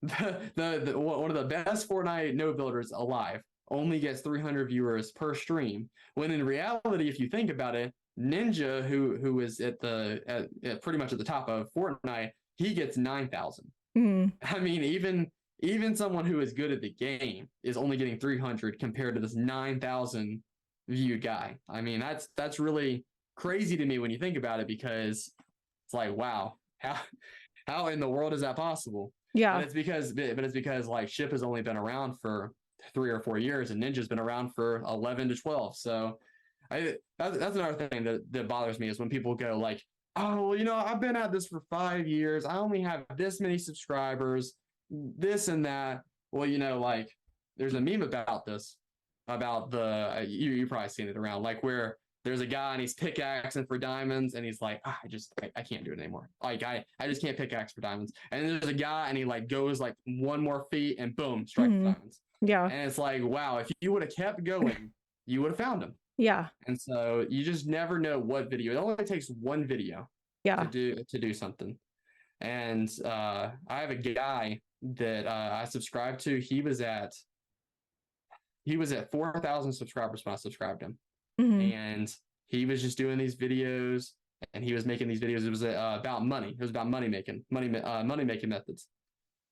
the one of the best Fortnite no builders alive, only gets 300 viewers per stream. When in reality, if you think about it, Ninja, who is at pretty much at the top of Fortnite, he gets 9,000. I mean, even someone who is good at the game is only getting 300 compared to this 9,000 viewed guy. I mean, that's really crazy to me when you think about it, because it's like, wow, how in the world is that possible? Yeah. But it's because like Ship has only been around for 3 or 4 years, and Ninja's been around for 11 to 12. So that's another thing that bothers me is when people go like, oh, well, I've been at this for 5 years. I only have this many subscribers, this and that. Well, like there's a meme about this, about you probably seen it around, like where there's a guy and he's pickaxing for diamonds and he's like, I can't do it anymore. Like I just can't pickaxe for diamonds. And then there's a guy and he like goes like one more feet and boom, strike for diamonds. Yeah. And it's like, wow, if you would have kept going, you would have found him. Yeah. And so you just never know what video. It only takes one video Yeah. to do something. And I have a guy that I subscribed to. He was at 4,000 subscribers when I subscribed him. And he was just doing these videos, and he was making these videos. It was about money. It was about money making methods.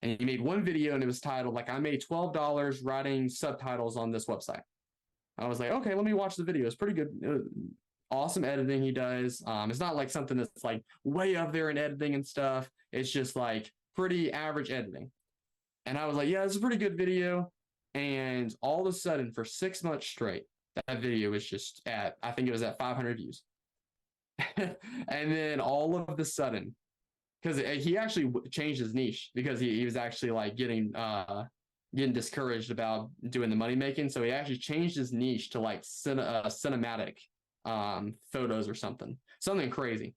And he made one video, and it was titled like, I made $12 writing subtitles on this website. I was like, okay, let me watch the video. It's pretty good. Awesome editing he does. It's not like something that's like way up there in editing and stuff. It's just like pretty average editing. And I was like, yeah, it's a pretty good video. And all of a sudden, for 6 months straight, that video was just I think it was at 500 views. And then all of a sudden, because he actually changed his niche, because he was actually like getting discouraged about doing the money making. So he actually changed his niche to like cinematic photos or something crazy.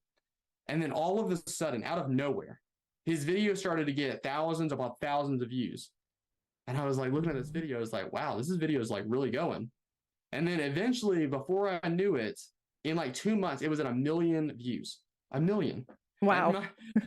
And then all of a sudden, out of nowhere, his video started to get thousands upon thousands of views. And I was like looking at this video, I was like, wow, this video is like really going. And then eventually, before I knew it, in like 2 months, it was at 1 million views. 1 million. Wow.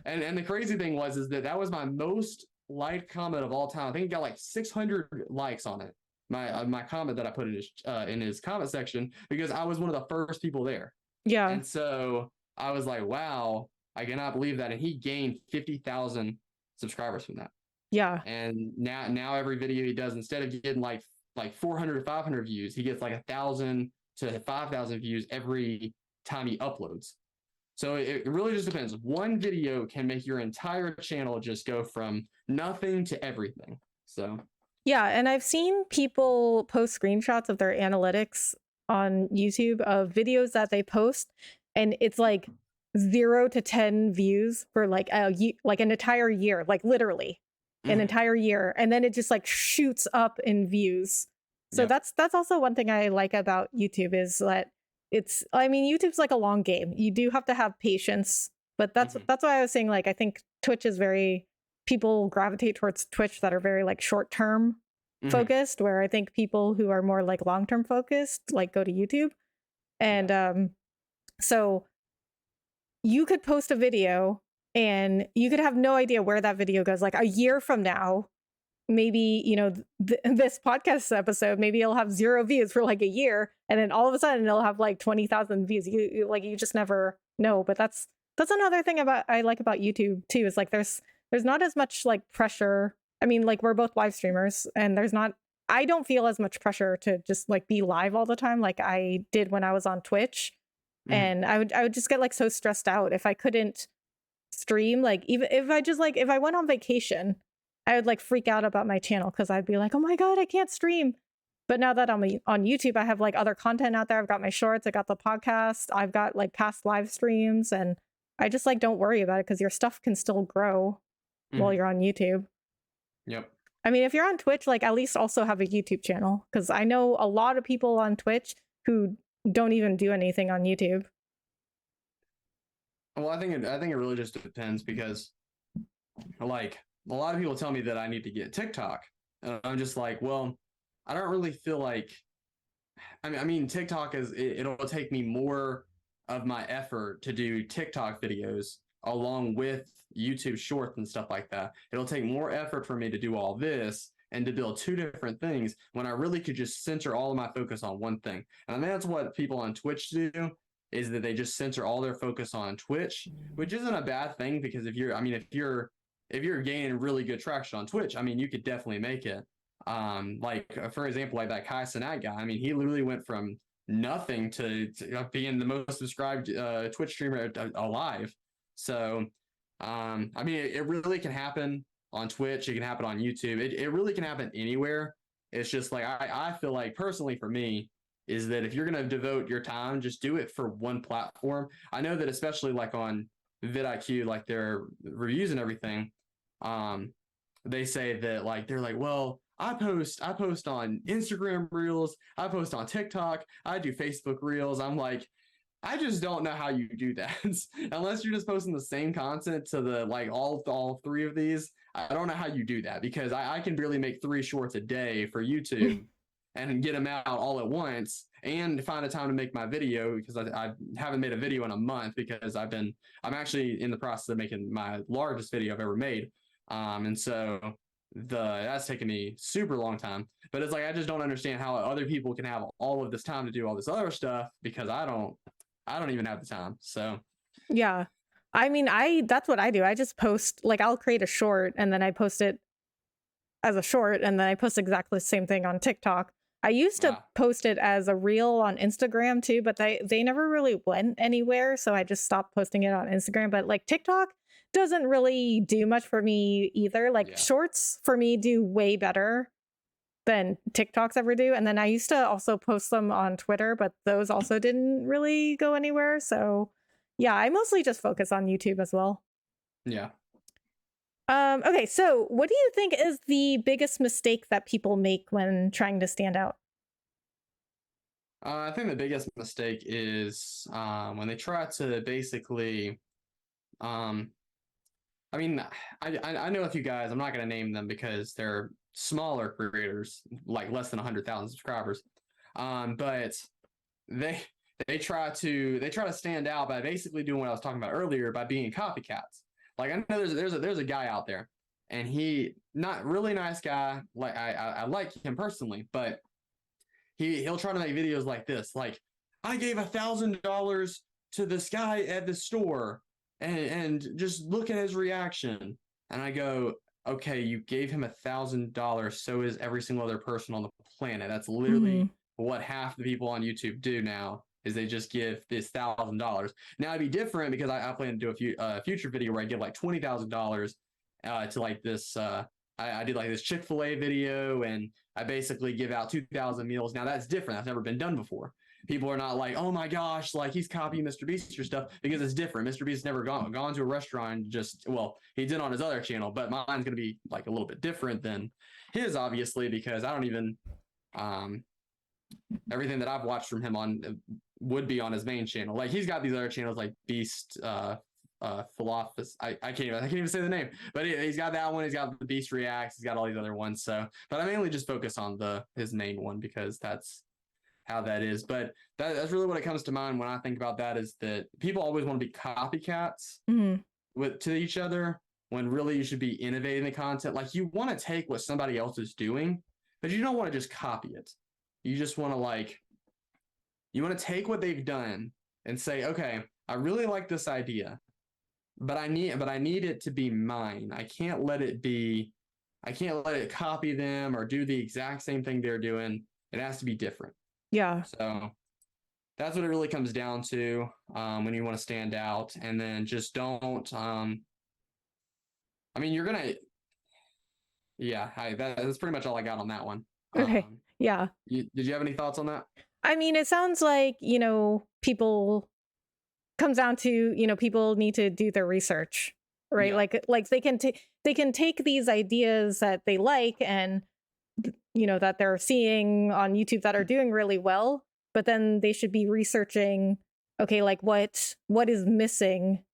And the crazy thing is that was my most liked comment of all time. I think it got like 600 likes on it. My comment that I put in his comment section, because I was one of the first people there. Yeah. And so I was like, wow, I cannot believe that. And he gained 50,000 subscribers from that. Yeah. And now every video he does, instead of getting like 400 to 500 views, he gets like 1,000 to 5,000 views every time he uploads. So it really just depends. One video can make your entire channel just go from nothing to everything. So yeah, and I've seen people post screenshots of their analytics on YouTube of videos that they post, and it's like 0 to 10 views for like an entire year, like literally an entire year, and then it just like shoots up in views. So that's also one thing I like about YouTube, is that YouTube's like a long game. You do have to have patience, but that's why I was saying, like, I think Twitch is people gravitate towards Twitch that are very like short-term focused, where I think people who are more like long-term focused like go to YouTube. And so you could post a video and you could have no idea where that video goes. Like a year from now, maybe, this podcast episode, maybe it'll have 0 views for like a year, and then all of a sudden it'll have like 20,000 views. You just never know. But that's another thing I like about YouTube too, is like there's not as much like pressure. I mean, like, we're both live streamers, and I don't feel as much pressure to just like be live all the time like I did when I was on Twitch. And I would just get like so stressed out if I couldn't stream. Like, even if I went on vacation, I would like freak out about my channel, because I'd be like, oh my God, I can't stream. But now that I'm on YouTube, I have like other content out there. I've got my shorts, I got the podcast, I've got like past live streams, and I just like don't worry about it, because your stuff can still grow while you're on YouTube. Yep. I mean, if you're on Twitch, like, at least also have a YouTube channel, because I know a lot of people on Twitch who don't even do anything on YouTube. Well, I think it really just depends, because like a lot of people tell me that I need to get TikTok, and I'm just like, well, I don't really feel like. I mean, TikTok it'll take me more of my effort to do TikTok videos along with YouTube shorts and stuff like that. It'll take more effort for me to do all this and to build 2 different things, when I really could just center all of my focus on one thing. And I think that's what people on Twitch do, is that they just center all their focus on Twitch, which isn't a bad thing, because if you're gaining really good traction on Twitch, I mean, you could definitely make it. Like, for example, like that Kai Cenat guy, I mean, he literally went from nothing to being the most subscribed Twitch streamer alive. So I mean, it really can happen. on Twitch. It can happen on YouTube. It really can happen anywhere. It's just like I feel like personally for me is that if you're going to devote your time, just do it for one platform. I know that especially like on vidIQ, like their reviews and everything, they say that like they're like, well, I post on Instagram Reels, I post on TikTok, I do Facebook Reels. I'm like, I just don't know how you do that unless you're just posting the same content to the like all three of these. I don't know how you do that because I can barely make 3 shorts a day for YouTube and get them out all at once and find a time to make my video because I haven't made a video in a month because I'm actually in the process of making my largest video I've ever made. And so that's taken me super long time, but it's like I just don't understand how other people can have all of this time to do all this other stuff because I don't even have the time. So Yeah. I mean, that's what I do. I just post, like, I'll create a short and then I post it as a short and then I post exactly the same thing on TikTok. I used to post it as a reel on Instagram too, but they never really went anywhere, so I just stopped posting it on Instagram. But like TikTok doesn't really do much for me either. Like shorts for me do way better than TikToks ever do. And then I used to also post them on Twitter, but those also didn't really go anywhere. So yeah, I mostly just focus on YouTube as well. Yeah. Okay, so what do you think is the biggest mistake that people make when trying to stand out? I think the biggest mistake is when they try to basically, I mean, I know a few guys. I'm not going to name them because they're smaller creators, like less than 100,000 subscribers. But they they try to stand out by basically doing what I was talking about earlier by being copycats. Like I know there's a guy out there, and he not really nice guy. Like I like him personally, but he'll try to make videos like this. Like I gave $1,000 to this guy at the store, and just look at his reaction. And I go, okay, you gave him $1,000. So is every single other person on the planet. That's literally what half the people on YouTube do now. Is they just give this $1,000. Now it'd be different because I plan to do a future video where I give like $20,000 to like this. I did like this Chick-fil-A video, and I basically give out 2,000 meals. Now that's different. That's never been done before. People are not like, oh my gosh, like he's copying Mr. Beast or stuff because it's different. Mr. Beast's never gone to a restaurant and just, well, he did on his other channel, but mine's going to be like a little bit different than his, obviously, because I don't even, everything that I've watched from him on would be on his main channel. Like he's got these other channels like Beast, Philosophy. I can't even say the name, but he's got that one. He's got the Beast Reacts. He's got all these other ones. So, but I mainly just focus on his main one because that's how that is. But that's really what it comes to mind when I think about that is that people always want to be copycats to each other when really you should be innovating the content. Like you want to take what somebody else is doing, but you don't want to just copy it. You just want to take what they've done and say, okay, I really like this idea, but I need it to be mine. I can't let it copy them or do the exact same thing they're doing. It has to be different. Yeah. So that's what it really comes down to when you want to stand out. And then just don't, I mean, you're going to, that's pretty much all I got on that one. Okay. Yeah. Did you have any thoughts on that? I mean, it sounds like, people comes down to, people need to do their research, right? Yeah. Like they can take these ideas that they like and that they're seeing on YouTube that are doing really well, but then they should be researching, okay, like what is missing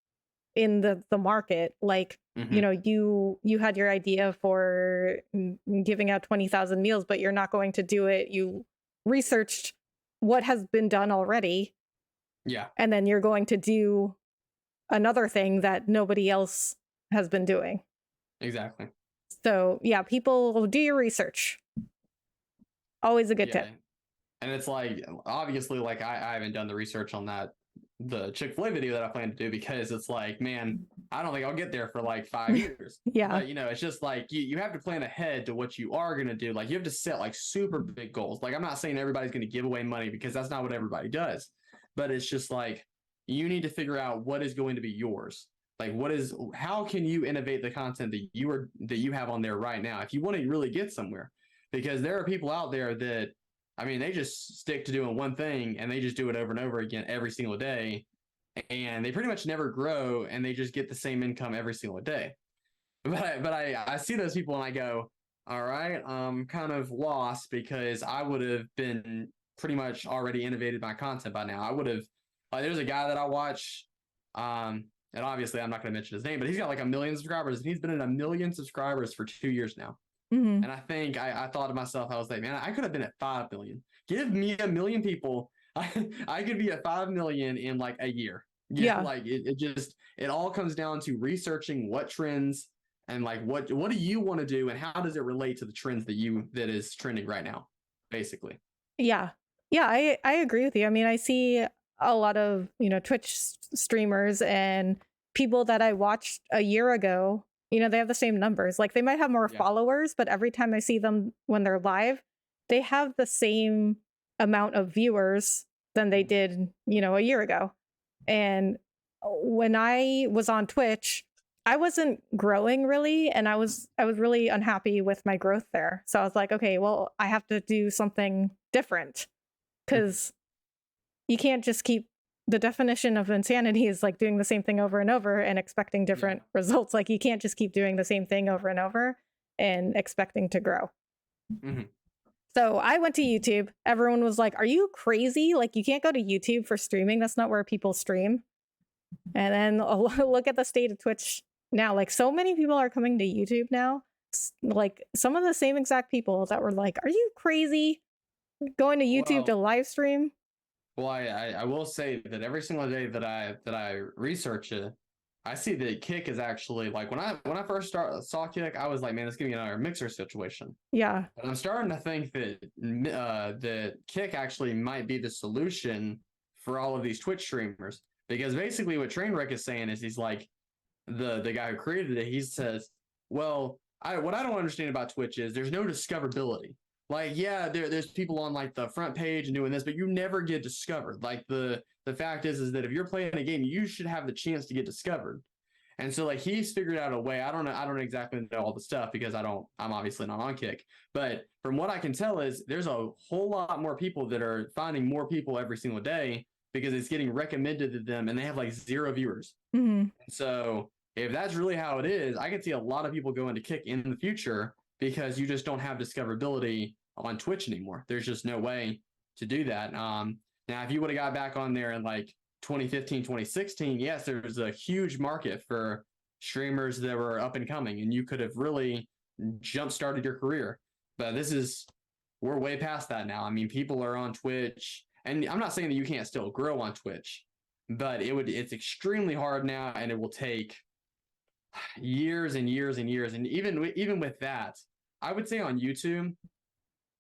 in the market. Like, you had your idea for giving out 20,000 meals, but you're not going to do it. You researched what has been done already. Yeah. And then you're going to do another thing that nobody else has been doing. Exactly. So yeah, people do your research. Always a good tip. And it's like, obviously, like I haven't done the research on the Chick-fil-A video that I plan to do because it's like, man, I don't think I'll get there for like 5 years. Yeah. But it's just like you have to plan ahead to what you are going to do. Like you have to set like super big goals. Like I'm not saying everybody's going to give away money because that's not what everybody does. But it's just like you need to figure out what is going to be yours. Like, how can you innovate the content that you have on there right now if you want to really get somewhere? Because there are people out there that, I mean, they just stick to doing one thing and they just do it over and over again every single day, and they pretty much never grow, and they just get the same income every single day. But I see those people and I go, all right, I'm kind of lost because I would have been pretty much already innovated my content by now. I would have, like, there's a guy that I watch, and obviously I'm not going to mention his name, but he's got like 1 million subscribers, and he's been at 1 million subscribers for 2 years now. Mm-hmm. And I think I thought to myself, I was like, man, I could have been at 5 million. Give me 1 million people. I could be at 5 million in like a year. Yeah, Yeah. like it all comes down to researching what trends and like what do you want to do and how does it relate to the trends that is trending right now, basically. Yeah. Yeah, I agree with you. I mean, I see a lot of, Twitch streamers and people that I watched a year ago, they have the same numbers. Like they might have more Yeah. followers, but every time I see them when they're live, they have the same amount of viewers than they did, a year ago. And when I was on Twitch, I wasn't growing really, and I was really unhappy with my growth there. So I was like, okay, well, I have to do something different, because you can't just keep, the definition of insanity is like doing the same thing over and over and expecting different results. Like you can't just keep doing the same thing over and over and expecting to grow. Mm-hmm. So I went to YouTube. Everyone was like, are you crazy? Like you can't go to YouTube for streaming. That's not where people stream. And then look at the state of Twitch now. Like so many people are coming to YouTube now. Like some of the same exact people that were like, are you crazy going to YouTube to live stream? Well, I will say that every single day that I research it, I see that Kick is actually like when I first saw Kick, I was like, man, it's gonna be another mixer situation. Yeah. But I'm starting to think that Kick actually might be the solution for all of these Twitch streamers, because basically what Trainwreck is saying is he's like the guy who created it. He says, well, what I don't understand about Twitch is there's no discoverability. Like, yeah, there's people on like the front page and doing this, but you never get discovered. Like the fact is that if you're playing a game, you should have the chance to get discovered. And so like he's figured out a way. I don't exactly know all the stuff because I'm obviously not on Kick. But from what I can tell is there's a whole lot more people that are finding more people every single day because it's getting recommended to them and they have like 0 viewers. Mm-hmm. So if that's really how it is, I could see a lot of people going to Kick in the future because you just don't have discoverability on Twitch anymore. There's just no way to do that. Now, if you would have got back on there in like 2015, 2016, yes, there was a huge market for streamers that were up and coming, and you could have really jump-started your career. But we're way past that now. I mean, people are on Twitch, and I'm not saying that you can't still grow on Twitch, but it's extremely hard now, and it will take years and years and years. And even with that, I would say on YouTube,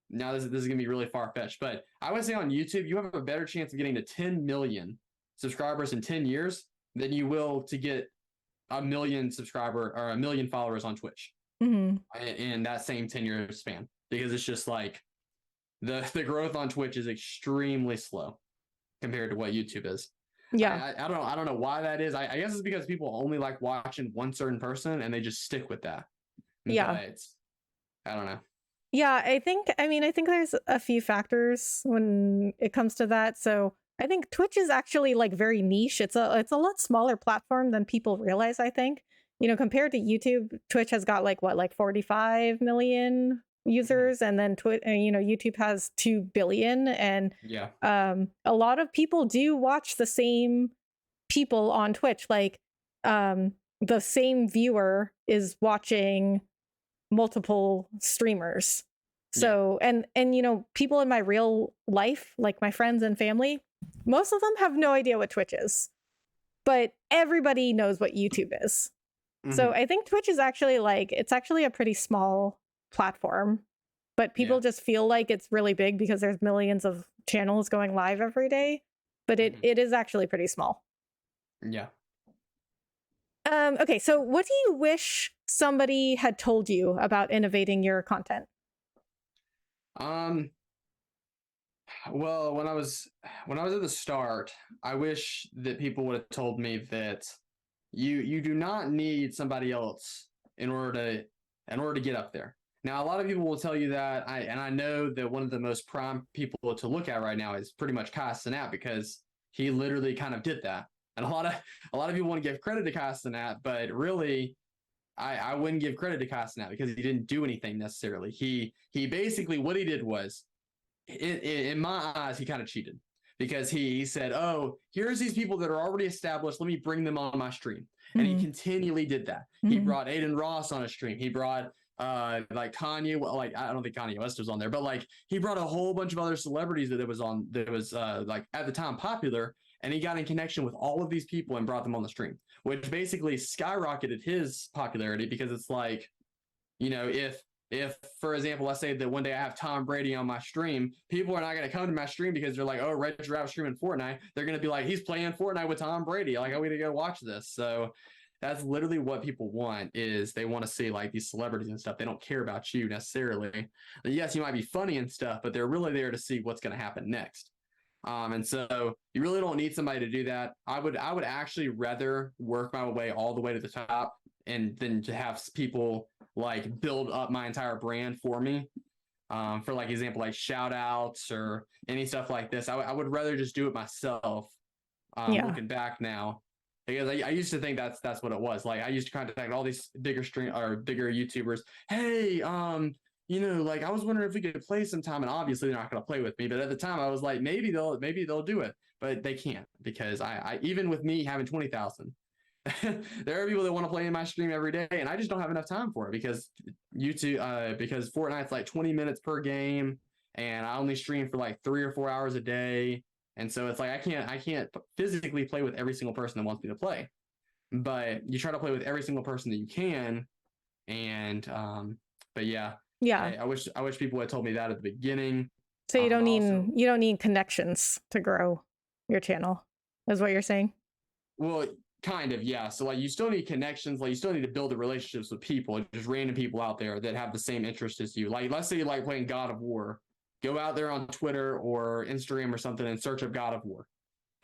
now this is going to be really far-fetched, but I would say on YouTube, you have a better chance of getting to 10 million subscribers in 10 years than you will to get 1 million subscriber or 1 million followers on Twitch in that same 10-year span, because it's just like the growth on Twitch is extremely slow compared to what YouTube is. Yeah. I don't know why that is. I guess it's because people only like watching one certain person and they just stick with that. Yeah. But I don't know. Yeah, I think there's a few factors when it comes to that. So I think Twitch is actually like very niche. It's a lot smaller platform than people realize, I think. Compared to YouTube, Twitch has got like 45 million users, and then YouTube has 2 billion, and yeah, a lot of people do watch the same people on Twitch. Like the same viewer is watching multiple streamers. So and people in my real life, like my friends and family, most of them have no idea what Twitch is, but everybody knows what YouTube is. So I think Twitch is actually it's actually a pretty small platform, but people just feel like it's really big because there's millions of channels going live every day, but it is actually pretty small. Yeah. Okay, so what do you wish somebody had told you about innovating your content? Well, when I was at the start, I wish that people would have told me that You do not need somebody else in order to get up there. Now, a lot of people will tell you that, I know that one of the most prime people to look at right now is pretty much Kai Cenat, because he literally kind of did that. And a lot of people want to give credit to Kai Cenat, but really, I wouldn't give credit to Kai Cenat because he didn't do anything necessarily. He basically, what he did was, in my eyes, he kind of cheated, because he said, "Oh, here's these people that are already established. Let me bring them on my stream." And he continually did that. He brought Aiden Ross on a stream. He brought like Kanye. Like, I don't think Kanye West was on there, but like he brought a whole bunch of other celebrities that was like at the time popular, and he got in connection with all of these people and brought them on the stream, which basically skyrocketed his popularity, because it's like, if for example, let's say that one day I have Tom Brady on my stream, people are not going to come to my stream because they're like, "Oh, RedGiraffe streaming Fortnite." They're going to be like, "He's playing Fortnite with Tom Brady. Like, I want to go watch this." So that's literally what people want, is they want to see like these celebrities and stuff. They don't care about you necessarily. Yes, you might be funny and stuff, but they're really there to see what's going to happen next. And so you really don't need somebody to do that. I would actually rather work my way all the way to the top, and then to have people like build up my entire brand for me. For like example, like shout outs or any stuff like this. I would rather just do it myself. Looking back now, because I used to think that's what it was. Like, I used to contact all these bigger YouTubers. Hey, like, I was wondering if we could play sometime, and obviously they're not going to play with me. But at the time, I was like, maybe they'll do it, but they can't, because I even with me having 20,000, there are people that want to play in my stream every day, and I just don't have enough time for it, because because Fortnite's like 20 minutes per game, and I only stream for like 3 or 4 hours a day. And so it's like I can't physically play with every single person that wants me to play, but you try to play with every single person that you can. And but yeah, I wish people had told me that at the beginning. So you don't need connections to grow your channel, is what you're saying? Well, kind of, yeah. So like, you still need connections. Like, you still need to build the relationships with people, just random people out there that have the same interest as you. Like, let's say you like playing God of War. Go out there on Twitter or Instagram or something and search up God of War.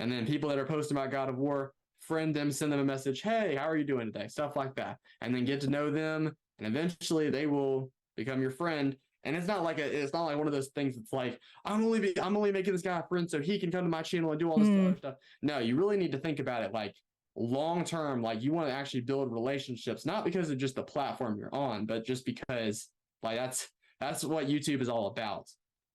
And then people that are posting about God of War, friend them, send them a message. "Hey, how are you doing today?" Stuff like that. And then get to know them. And eventually they will become your friend. And it's not like one of those things that's like, I'm only making this guy a friend so he can come to my channel and do all this other stuff. No, you really need to think about it like long term. Like, you want to actually build relationships, not because of just the platform you're on, but just because like that's what YouTube is all about.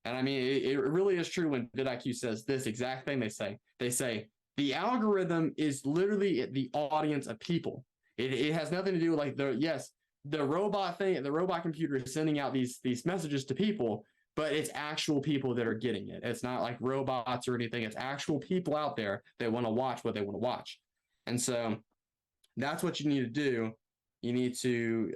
And I mean, it really is true when vidIQ says this exact thing. They say the algorithm is literally the audience of people. It has nothing to do with like the robot thing, the robot computer is sending out these messages to people, but it's actual people that are getting it. It's not like robots or anything. It's actual people out there that want to watch what they want to watch. And so that's what you need to do. You need to,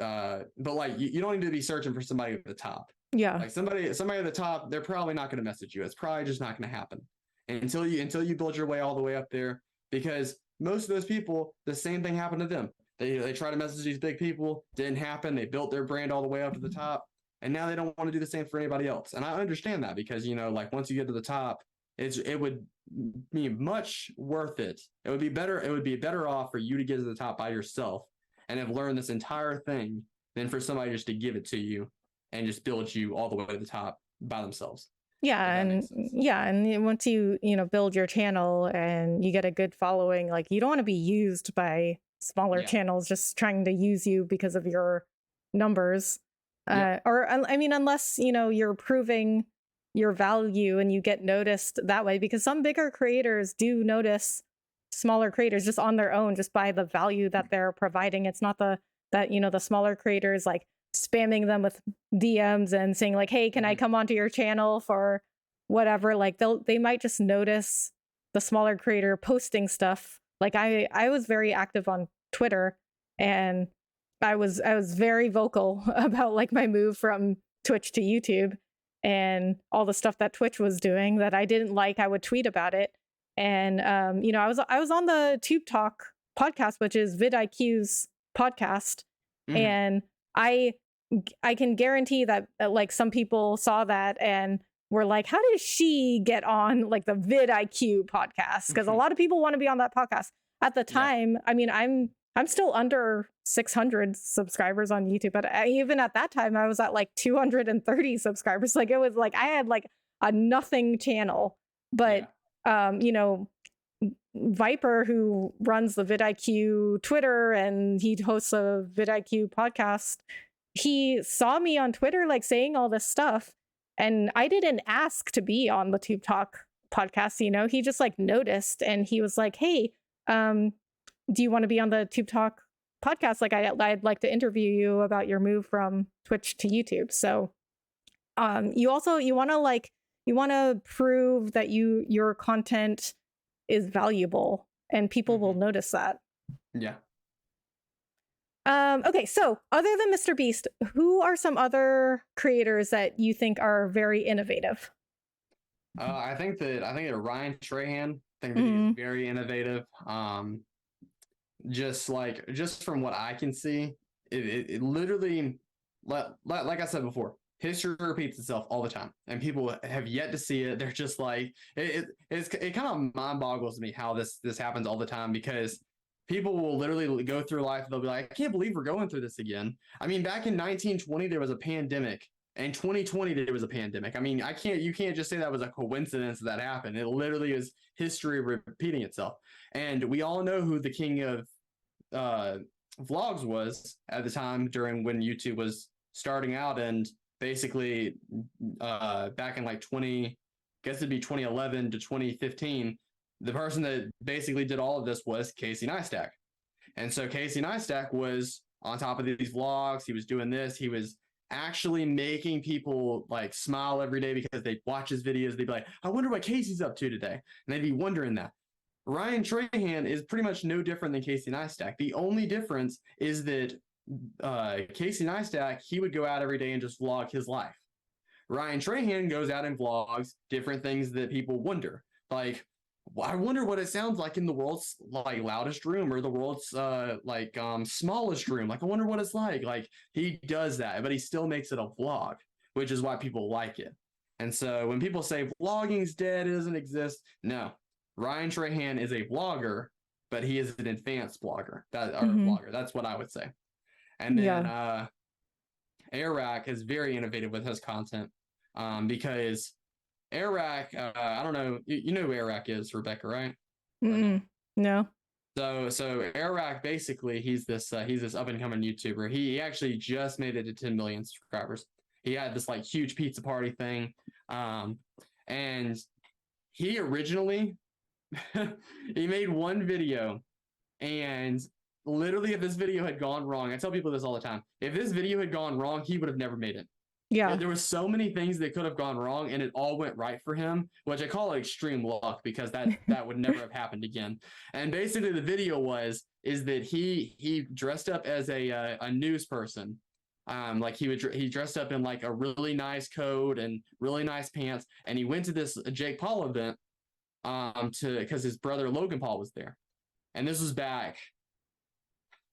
but like, you don't need to be searching for somebody at the top. Yeah. Like, somebody at the top, they're probably not going to message you. It's probably just not going to happen until you build your way all the way up there, because most of those people, the same thing happened to them. They try to message these big people, didn't happen. They built their brand all the way up to the top, and now they don't want to do the same for anybody else. And I understand that, because like, once you get to the top, it would be much worth it. It would be better off for you to get to the top by yourself and have learned this entire thing than for somebody just to give it to you and just build you all the way to the top by themselves. And once you build your channel and you get a good following, like, you don't want to be used by smaller channels just trying to use you because of your numbers. Or I mean, unless you're proving your value and you get noticed that way, because some bigger creators do notice smaller creators just on their own, just by the value that they're providing. It's not the smaller creators like spamming them with DMs and saying like, "Hey, can I come onto your channel for whatever?" Like, they might just notice the smaller creator posting stuff. Like, I was very active on Twitter, and I was very vocal about like my move from Twitch to YouTube, and all the stuff that Twitch was doing that I didn't like. I would tweet about it. And I was on the Tube Talk podcast, which is vidIQ's podcast. And I can guarantee that like some people saw that and were like, "How did she get on like the vidIQ podcast?" Because a lot of people want to be on that podcast. At the time, I mean, I'm I'm still under 600 subscribers on YouTube, but even at that time, I was at like 230 subscribers. Like it was like I had like a nothing channel, but you know, Viper, who runs the vidIQ Twitter and he hosts a vidIQ podcast, he saw me on Twitter like saying all this stuff, and I didn't ask to be on the Tube Talk podcast. You know, he just like noticed, and he was like, "Hey, do you want to be on the Tube Talk podcast? Like, I'd like to interview you about your move from Twitch to YouTube." So, you want to prove that your content is valuable, and people will notice that. Yeah. Okay, so other than Mr. Beast, who are some other creators that you think are very innovative? I think that Ryan Trahan, I think that he's very innovative. Just from what I can see, it literally, like I said before, history repeats itself all the time, and people have yet to see it. They're just like, it kind of mind boggles me how this happens all the time, because people will literally go through life, they'll be like, I can't believe we're going through this again. I mean, back in 1920 there was a pandemic, and 2020 there was a pandemic. I mean, you can't just say that was a coincidence that happened. It literally is history repeating itself. And we all know who the king of vlogs was at the time, during when YouTube was starting out, and basically back in like 2011 to 2015, the person that basically did all of this was Casey Neistat. And so Casey Neistat was on top of these vlogs. He was doing this. He was actually making people like smile every day, because they'd watch his videos. They'd be like, I wonder what Casey's up to today. And they'd be wondering that. Ryan Trahan is pretty much no different than Casey Neistat. The only difference is that Casey Neistat, he would go out every day and just vlog his life. Ryan Trahan goes out and vlogs different things that people wonder. Like, I wonder what it sounds like in the world's like loudest room, or the world's smallest room. Like, I wonder what it's like. Like, he does that, but he still makes it a vlog, which is why people like it. And so when people say vlogging's dead, it doesn't exist, no. Ryan Trahan is a vlogger, but he is an advanced blogger. Vlogger. That's what I would say. And then Airrack is very innovative with his content, because Airrack, I don't know, you know who Airrack is, Rebecca, right? No. So Airrack, basically, he's this up and coming YouTuber. He actually just made it to 10 million subscribers. He had this like huge pizza party thing, and he originally he made one video, and literally, if this video had gone wrong, I tell people this all the time, if this video had gone wrong, he would have never made it. Yeah. There were so many things that could have gone wrong, and it all went right for him, which I call extreme luck, because that would never have happened again. And basically the video is that he dressed up as a news person. Like he dressed up in like a really nice coat and really nice pants, and he went to this Jake Paul event because his brother Logan Paul was there. And this was back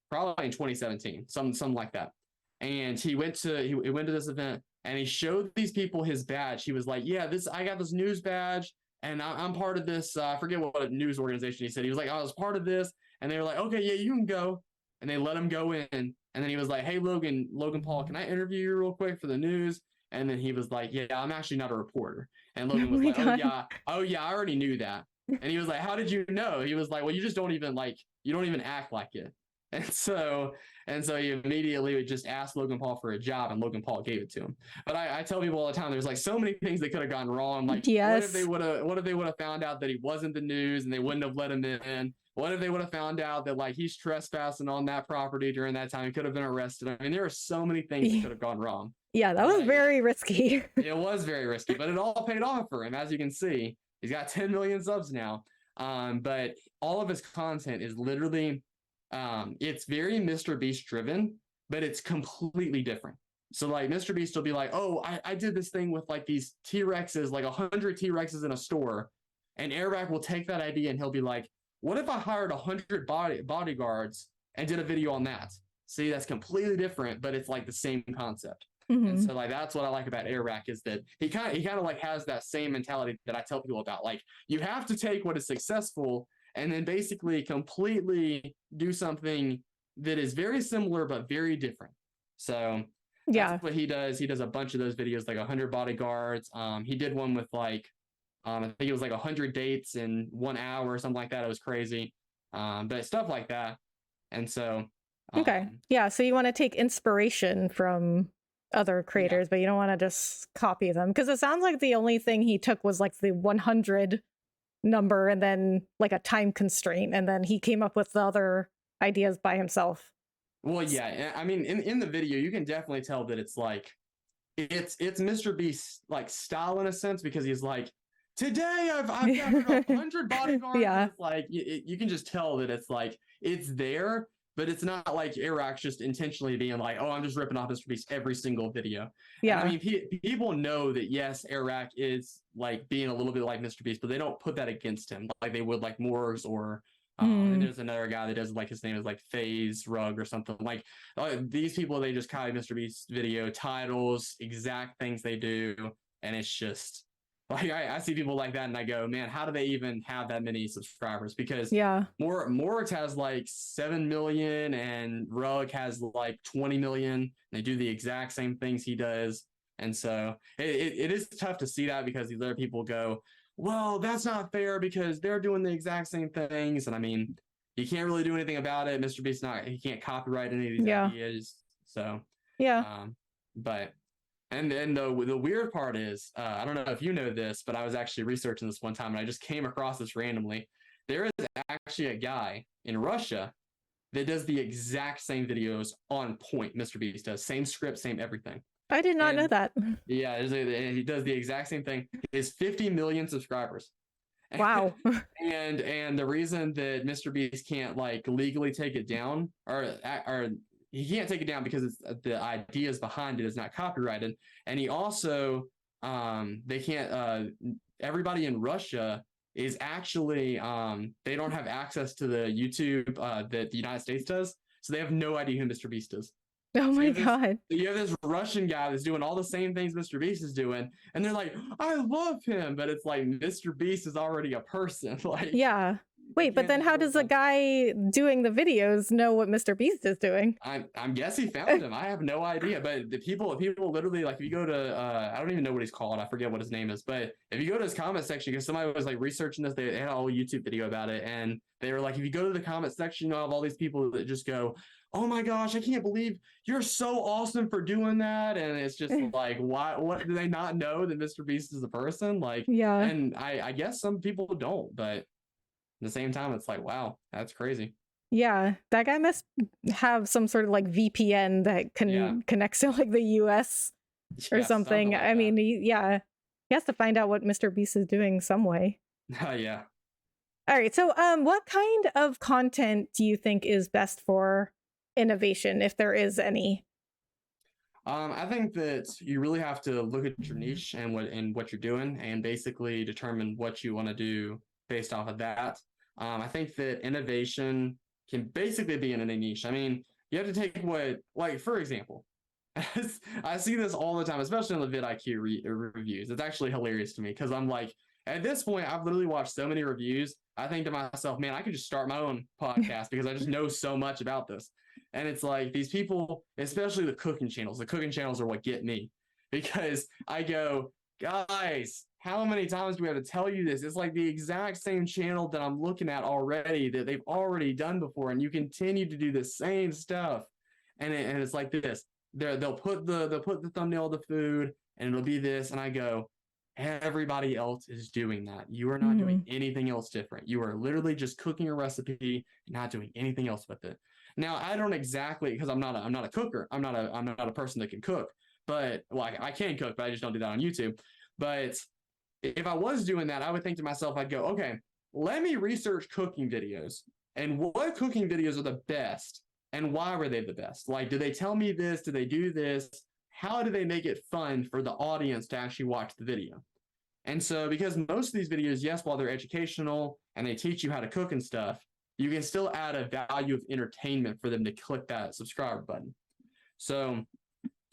probably in 2017, something like that. And he went to this event, and he showed these people his badge. He was like, yeah, I got this news badge, and I'm part of this, I forget what news organization he said. He was like, I was part of this. And they were like, okay, yeah, you can go. And they let him go in. And then he was like, hey, Logan Paul, can I interview you real quick for the news? And then he was like, yeah, I'm actually not a reporter. And Logan was like, oh yeah, I already knew that. And he was like, how did you know? He was like, well, you just don't even act like it. And so he immediately would just ask Logan Paul for a job, and Logan Paul gave it to him. But I tell people all the time, there's like so many things that could have gone wrong. Like, what if they would have found out that he wasn't the news and they wouldn't have let him in? What if they would have found out that like he's trespassing on that property during that time? He could have been arrested. I mean, there are so many things that could have gone wrong. Yeah, that was very risky. It was very risky, but it all paid off for him. As you can see, he's got 10 million subs now. But all of his content is literally, it's very Mr. Beast driven, but it's completely different. So like Mr. Beast will be like, oh, I did this thing with like these T-Rexes, like 100 T-Rexes in a store. And Airback will take that idea and he'll be like, what if I hired 100 bodyguards and did a video on that? See, that's completely different, but it's like the same concept. And so like that's what I like about Airrack, is that he kind of like has that same mentality that I tell people about. Like, you have to take what is successful and then basically completely do something that is very similar but very different. So that's Yeah. what he does. He does a bunch of those videos, like 100 bodyguards. He did one with like I think it was like 100 dates in 1 hour or something like that. It was crazy, but stuff like that. And so, Okay. Yeah. So you want to take inspiration from other yeah, creators, but you don't want to just copy them. Because it sounds like the only thing he took was like the 100 number and then like a time constraint. And then he came up with the other ideas by himself. well, yeah. I mean, in the video, you can definitely tell that it's like it's Mr. Beast like style in a sense because he's like, today I've gathered 100 bodyguards, and Yeah. it's like you can just tell that it's like it's there, but it's not like Iraq's just intentionally being like, oh, I'm just ripping off Mr. Beast every single video. And I Yeah. mean, people know that yes, Iraq is like being a little bit like Mr. Beast, but they don't put that against him like they would like Morgs or. And there's another guy that does like his name is like Phase Rug or something like these people. They just copy Mr. Beast's video titles, exact things they do, and it's just like I see people like that, and I go, man, how do they even have that many subscribers? Because Yeah. Morgs has like 7 million, and Rug has like 20 million. They do the exact same things he does, and so it is tough to see that because these other people go, well, that's not fair because they're doing the exact same things. And I mean, you can't really do anything about it. Mr. Beast he can't copyright any of these Yeah. ideas. So, Yeah. but, and then the weird part is, I don't know if you know this, but I was actually researching this one time and I just came across this randomly. There is actually a guy in Russia that does the exact same videos on point. Mr. Beast does same script, same everything. I did not know that. Yeah, he does the exact same thing. He has 50 million subscribers. Wow. and the reason that Mr. Beast can't like legally take it down, or he can't take it down because it's the ideas behind it is not copyrighted, and he also they can't everybody in Russia is actually they don't have access to the YouTube that the United States does, so they have no idea who Mr. Beast is. Oh my God. You have this Russian guy that's doing all the same things Mr. Beast is doing, and they're like, I love him, but it's like Mr. Beast is already a person. Like, Yeah. Wait, but then how does the guy doing the videos know what Mr. Beast is doing? I'm guess he found him. I have no idea, but the people literally like if you go to I don't even know what he's called. I forget what his name is, but if you go to his comment section, because somebody was like researching this, they had a whole YouTube video about it, and they were like, if you go to the comment section, you have all these people that just go, oh my gosh, I can't believe you're so awesome for doing that. And it's just like, why, what do they not know that Mr. Beast is a person? Like, yeah. And I guess some people don't, but at the same time, it's like, wow, that's crazy. Yeah, that guy must have some sort of like VPN that connects to like the US or something. Like I mean, he has to find out what Mr. Beast is doing some way. Yeah. All right. So, what kind of content do you think is best for innovation, if there is any? I think that you really have to look at your niche and what you're doing, and basically determine what you want to do based off of that. I think that innovation can basically be in any niche. I mean, you have to take what, like, for example, I see this all the time, especially in the vidIQ reviews. It's actually hilarious to me because I'm like, at this point, I've literally watched so many reviews. I think to myself, man, I could just start my own podcast because I just know so much about this. And it's like these people, especially the cooking channels are what get me because I go, guys, how many times do we have to tell you this? It's like the exact same channel that I'm looking at already that they've already done before, and you continue to do the same stuff. And it's like this. They'll put the thumbnail of the food, and it'll be this, and I go, everybody else is doing that. You are not doing anything else different. You are literally just cooking a recipe and not doing anything else with it. Now, I don't exactly, because I'm not a cooker. I'm not a person that can cook. But well, I can cook, but I just don't do that on YouTube. But if I was doing that, I would think to myself, I'd go, okay, let me research cooking videos and what cooking videos are the best and why were they the best? Like, do they tell me this? Do they do this? How do they make it fun for the audience to actually watch the video? And so, because most of these videos, yes, while they're educational and they teach you how to cook and stuff, you can still add a value of entertainment for them to click that subscribe button. So,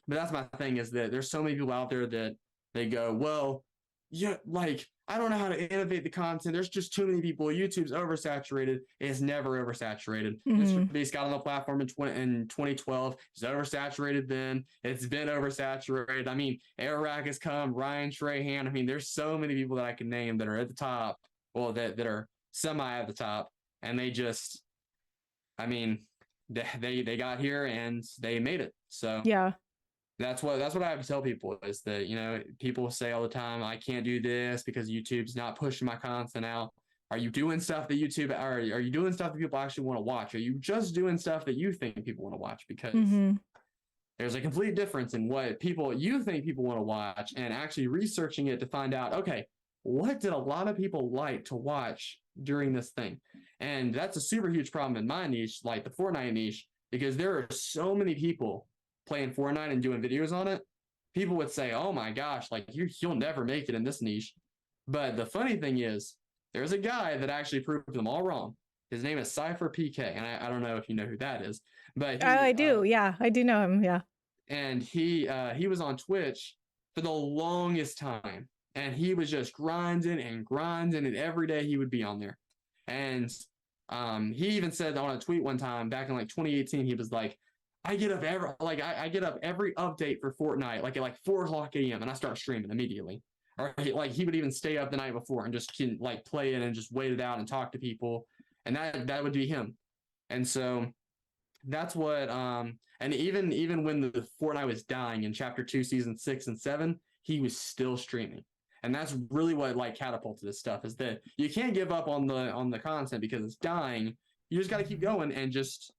but that's my thing is that there's so many people out there that they go, well, yeah, like I don't know how to innovate the content. There's just too many people. YouTube's oversaturated. It's never oversaturated. Mr. Beast got on the platform in 2012. It's oversaturated then. It's been oversaturated. I mean, Airrack has come, Ryan Trahan. I mean, there's so many people that I can name that are at the top, well, that are semi at the top, and they just, I mean, they got here and they made it. So Yeah. that's what I have to tell people is that, you know, people say all the time, I can't do this because YouTube's not pushing my content out. Are you doing stuff that YouTube are you doing stuff that people actually want to watch? Are you just doing stuff that you think people want to watch? Because there's a complete difference in what you think people want to watch and actually researching it to find out, okay, what did a lot of people like to watch during this thing? And that's a super huge problem in my niche, like the Fortnite niche, because there are so many people playing Fortnite and doing videos on it. People would say, oh my gosh, like you'll never make it in this niche. But the funny thing is, there's a guy that actually proved them all wrong. His name is Cypher PK, and I don't know if you know who that is, but I do. Yeah, I do know him. Yeah. And he was on Twitch for the longest time, and he was just grinding, and every day he would be on there. And he even said on a tweet one time back in like 2018, he was like, I get up every update for Fortnite like at like 4:00 a.m. and I start streaming immediately. Or like he would even stay up the night before and just can like play it and just wait it out and talk to people, and that would be him. And so that's what and even when the Fortnite was dying in Chapter 2, Season 6 and 7, he was still streaming. And that's really what like catapulted this stuff is that you can't give up on the content because it's dying. You just got to keep going and just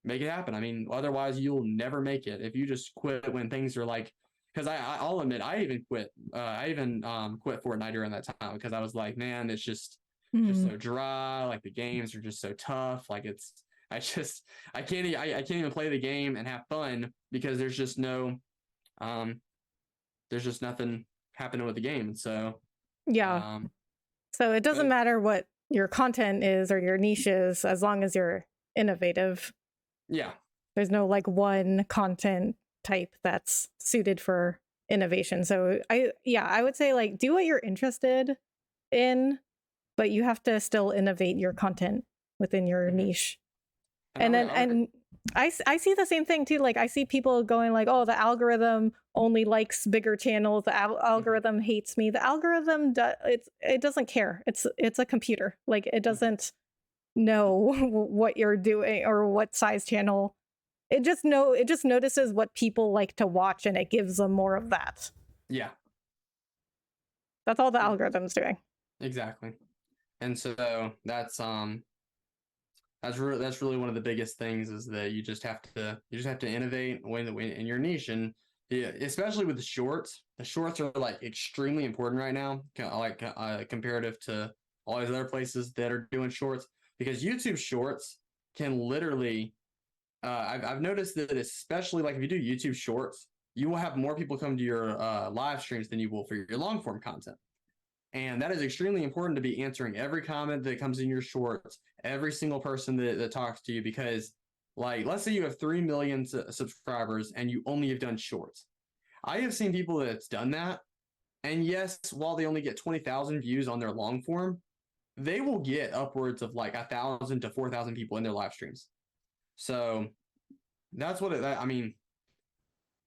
make it happen. I mean, otherwise you'll never make it if you just quit when things are like. Because I'll admit I even quit. Quit Fortnite during that time because I was like, man, it's just so dry. Like the games are just so tough. Like I can't even play the game and have fun because there's just nothing happening with the game. And so yeah. So it doesn't matter what your content is or your niche is as long as you're innovative. Yeah. There's no like one content type that's suited for innovation. So I would say like do what you're interested in, but you have to still innovate your content within your niche. And I see the same thing too. Like I see people going like, oh, the algorithm only likes bigger channels. The algorithm hates me. The algorithm it doesn't care. It's a computer. Like it doesn't know what you're doing or what size channel. It just notices what people like to watch and it gives them more of that. Yeah. That's all the algorithm's doing. Exactly. And so that's really one of the biggest things is that you just have to innovate when in your niche. And especially with the shorts are like extremely important right now, like comparative to all these other places that are doing shorts, because YouTube shorts can literally I've noticed that especially like if you do YouTube shorts, you will have more people come to your live streams than you will for your long form content. And that is extremely important to be answering every comment that comes in your shorts, every single person that talks to you, because like, let's say you have 3 million subscribers and you only have done shorts. I have seen people that's done that. And yes, while they only get 20,000 views on their long form, they will get upwards of like 1,000 to 4,000 people in their live streams. So that's what I mean.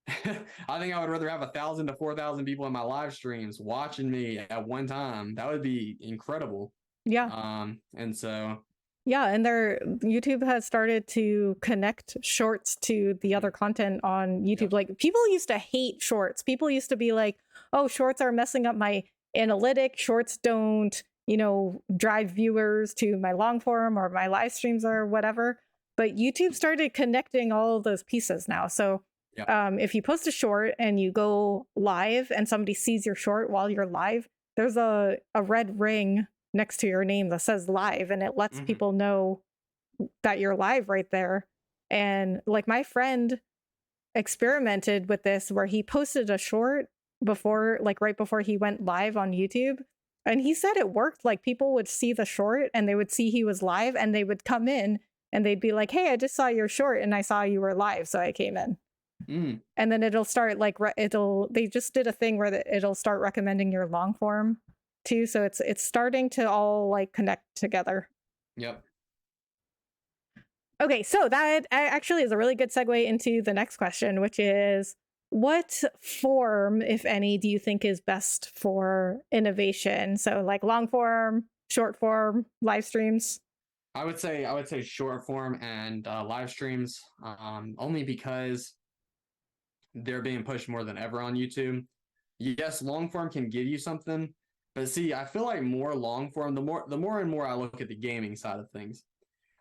I think I would rather have 1,000 to 4,000 people in my live streams watching me at one time. That would be incredible. Yeah. And so. Yeah, and YouTube has started to connect shorts to the other content on YouTube. Yep. Like people used to hate shorts. People used to be like, "Oh, shorts are messing up my analytics. Shorts don't, drive viewers to my long form or my live streams or whatever." But YouTube started connecting all of those pieces now. So yep. If you post a short and you go live and somebody sees your short while you're live, there's a red ring next to your name that says live, and it lets people know that you're live right there. And like my friend experimented with this where he posted a short right before he went live on YouTube. And he said it worked. Like people would see the short and they would see he was live and they would come in and they'd be like, "Hey, I just saw your short and I saw you were live, so I came in." And then it'll start like they just did a thing where it'll start recommending your long form too. So it's starting to all like connect together. Yep. Okay, so that actually is a really good segue into the next question, which is what form, if any, do you think is best for innovation? So like long form, short form, live streams? I would say short form and live streams, only because they're being pushed more than ever on YouTube. Yes, long form can give you something, but see, I feel like more long form, the more and more I look at the gaming side of things,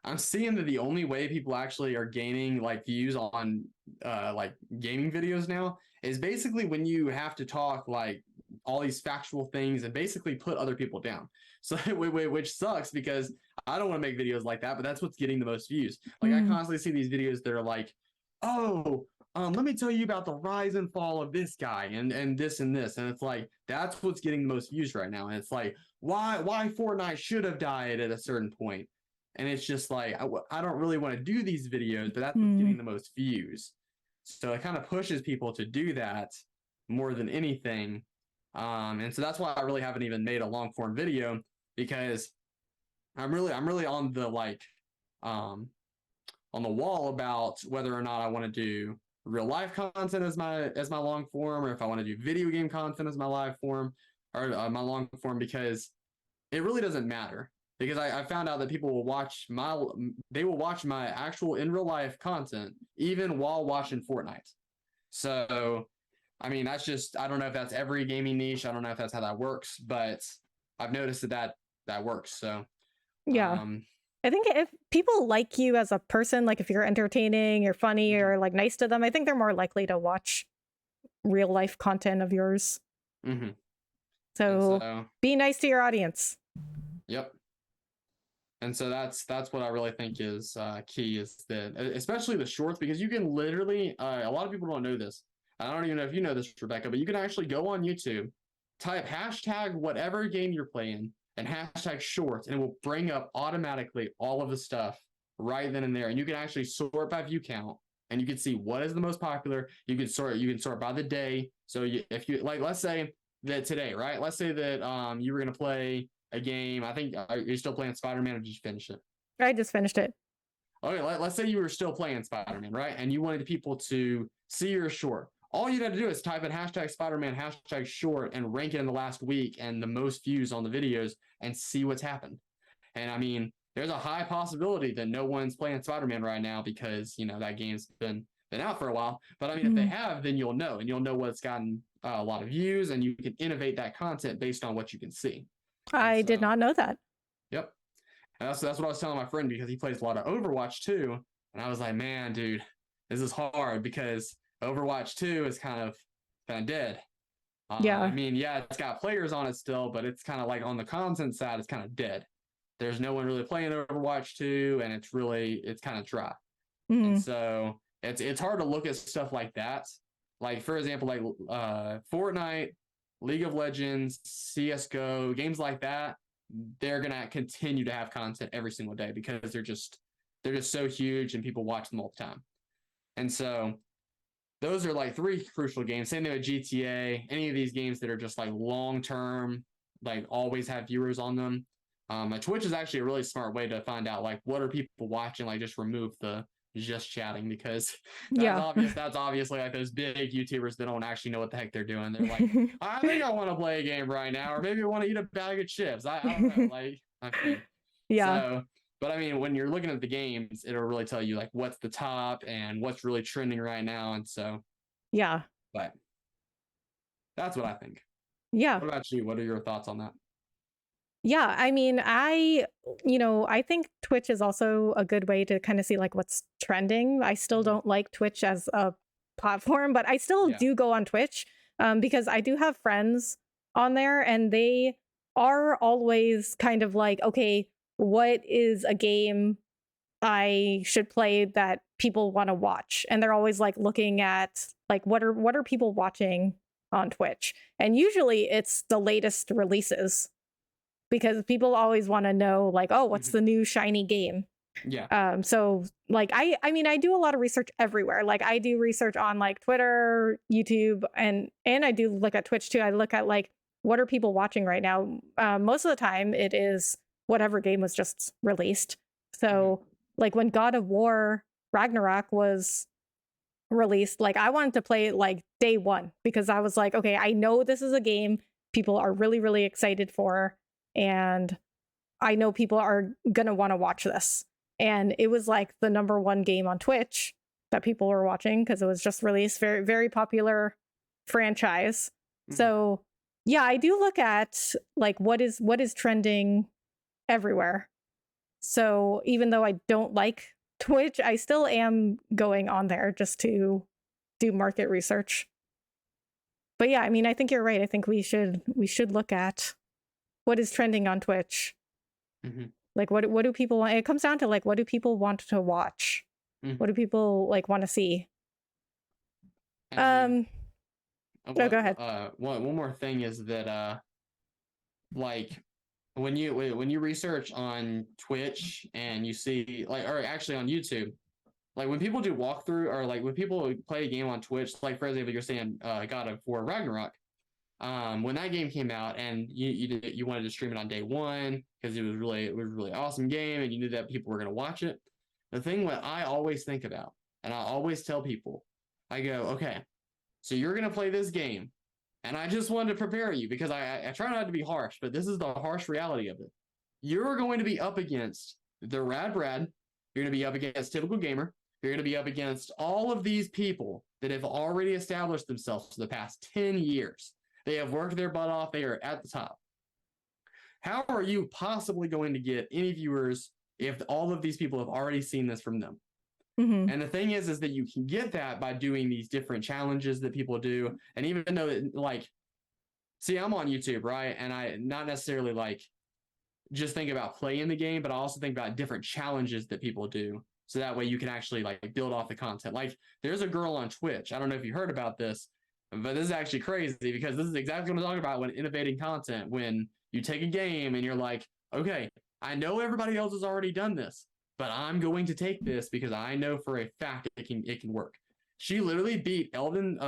I'm seeing that the only way people actually are gaining like views on like gaming videos now is basically when you have to talk like all these factual things and basically put other people down. So which sucks because I don't want to make videos like that, but that's what's getting the most views. Like I Mm. constantly see these videos that are like, oh, let me tell you about the rise and fall of this guy and this and this, and it's like that's what's getting the most views right now. And it's like why Fortnite should have died at a certain point. And it's just like I don't really want to do these videos, but that's what's getting the most views. So it kind of pushes people to do that more than anything. And so that's why I really haven't even made a long form video, because I'm really on the like um on the wall about whether or not I want to do real life content as my long form, or if I want to do video game content as my live form, or my long form, because it really doesn't matter, because I found out that people will watch my actual in real life content even while watching Fortnite. So I mean, that's just, I don't know if that's every gaming niche. I don't know if that's how that works, but I've noticed that works. So Yeah. um I think if people like you as a person, like if you're entertaining, you're funny, mhm, or like nice to them, I think they're more likely to watch real life content of yours. mhm. And So so be nice to your audience. yep. And so that's what I really think is key, is that especially the shorts, because you can literally a lot of people don't know this. I don't even know if you know this, Rebecca, but you can actually go on YouTube, type hashtag whatever game you're playing and hashtag shorts, and it will bring up automatically all of the stuff right then and there. And you can actually sort by view count, and you can see what is the most popular. You can sort by the day. So if you like, let's say that today, right? Let's say that you were gonna play a game. I think you're still playing Spider-Man, or did you finish it? I just finished it. Okay, let's say you were still playing Spider-Man, right? And you wanted people to see your short. All you had to do is type in hashtag Spider-Man, hashtag short, and rank it in the last week and the most views on the videos, and see what's happened. And I mean, there's a high possibility that no one's playing Spider-Man right now, because that game's been out for a while. But I mean, if they have, then you'll know, and you'll know what's gotten a lot of views, and you can innovate that content based on what you can see. And I did so, not know that. yep. And that's what I was telling my friend, because he plays a lot of Overwatch too. And I was like, man, dude, this is hard, because Overwatch 2 is kind of dead. I Yeah. mean, yeah, it's got players on it still, but it's kind of like on the content side, it's kind of dead. There's no one really playing Overwatch 2, and it's kind of dry. And Mm. so it's hard to look at stuff like that. Like, for example, like Fortnite, League of Legends, CS:GO, games like that, they're gonna continue to have content every single day, because they're just so huge and people watch them all the time. And so those are like three crucial games. Same thing with GTA, any of these games that are just like long term, like always have viewers on them. Twitch is actually a really smart way to find out like what are people watching. Like just remove the just chatting, because that's Yeah. obvious. That's obviously like those big YouTubers that don't actually know what the heck they're doing. They're like, I think I want to play a game right now, or maybe I want to eat a bag of chips. I don't know. Like, I mean, Yeah. so, but I mean, when you're looking at the games, it'll really tell you like what's the top and what's really trending right now. And so, Yeah. but that's what I think. Yeah. What about you? What are your thoughts on that? Yeah, I mean, I think Twitch is also a good way to kind of see like what's trending. I still Mhm. don't like Twitch as a platform, but I still Yeah. do go on Twitch because I do have friends on there, and they are always kind of like, okay, what is a game I should play that people want to watch? And they're always like looking at like what are people watching on Twitch? And usually it's the latest releases, because people always want to know like, oh, what's Mhm. the new shiny game? Yeah. So like I mean I do a lot of research everywhere. Like I do research on like Twitter, YouTube, and I do look at Twitch too. I look at like what are people watching right now? Most of the time, it is whatever game was just released. So, like when God of War Ragnarok was released, like I wanted to play it like day one because I was like, okay, I know this is a game people are really, really excited for, and I know people are gonna want to watch this. And it was like the number one game on Twitch that people were watching because it was just released. Very, very popular franchise. So yeah, I do look at like what is trending everywhere. So even though I don't like Twitch, I still am going on there just to do market research. But yeah, I mean, I think you're right. I think we should look at what is trending on Twitch. Like what do people want? It comes down to like what do people want to watch? What do people like want to see? And go ahead. One more thing is that like when you research on Twitch and you see like, or actually on YouTube, like when people do walkthrough or like when people play a game on Twitch, like for example, you're saying God of War Ragnarok, when that game came out and you wanted to stream it on day one because it was really awesome game and you knew that people were going to watch it. The thing what I always think about, and I always tell people, I go, okay, so you're going to play this game, and I just wanted to prepare you because I try not to be harsh, but this is the harsh reality of it. You're going to be up against the Rad Brad. You're going to be up against Typical Gamer. You're going to be up against all of these people that have already established themselves for the past 10 years. They have worked their butt off. They are at the top. How are you possibly going to get any viewers if all of these people have already seen this from them? And the thing is that you can get that by doing these different challenges that people do. And even though it, like, see, I'm on YouTube, right? And I not necessarily like just think about playing the game, but I also think about different challenges that people do. So that way you can actually like build off the content. Like there's a girl on Twitch. I don't know if you heard about this, but this is actually crazy because this is exactly what I'm talking about when innovating content. When you take a game and you're like, okay, I know everybody else has already done this, but I'm going to take this because I know for a fact it can work. She literally beat Elden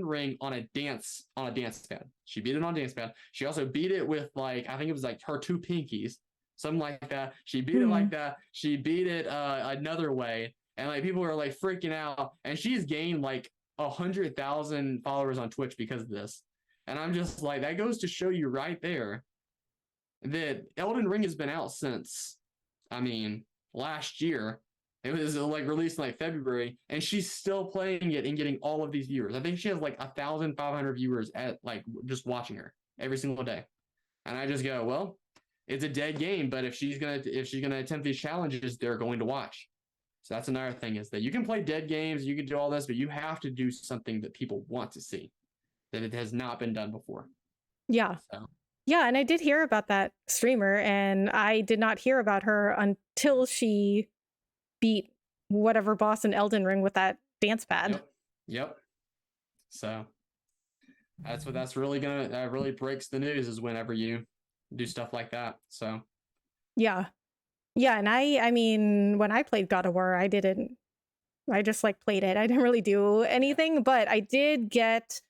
Ring on a dance pad. She beat it on a dance pad. She also beat it with like I think it was like her two pinkies, something like that. She beat it like that. She beat it another way, and like people were like freaking out. And she's gained like 100,000 followers on Twitch because of this. And I'm just like, that goes to show you right there that Elden Ring has been out since, I mean, last year. It was like released in like February, and she's still playing it and getting all of these viewers. I think she has like 1,500 viewers at like just watching her every single day. And I just go, well, it's a dead game, but if she's gonna attempt these challenges, they're going to watch. So that's another thing is that you can play dead games, you can do all this, but you have to do something that people want to see, that it has not been done before. Yeah. So. Yeah, and I did hear about that streamer, and I did not hear about her until she beat whatever boss in Elden Ring with that dance pad. Yep. So that's really that really breaks the news is whenever you do stuff like that. So yeah, and I mean when I played God of War, I just like played it. I didn't really do anything, but I did get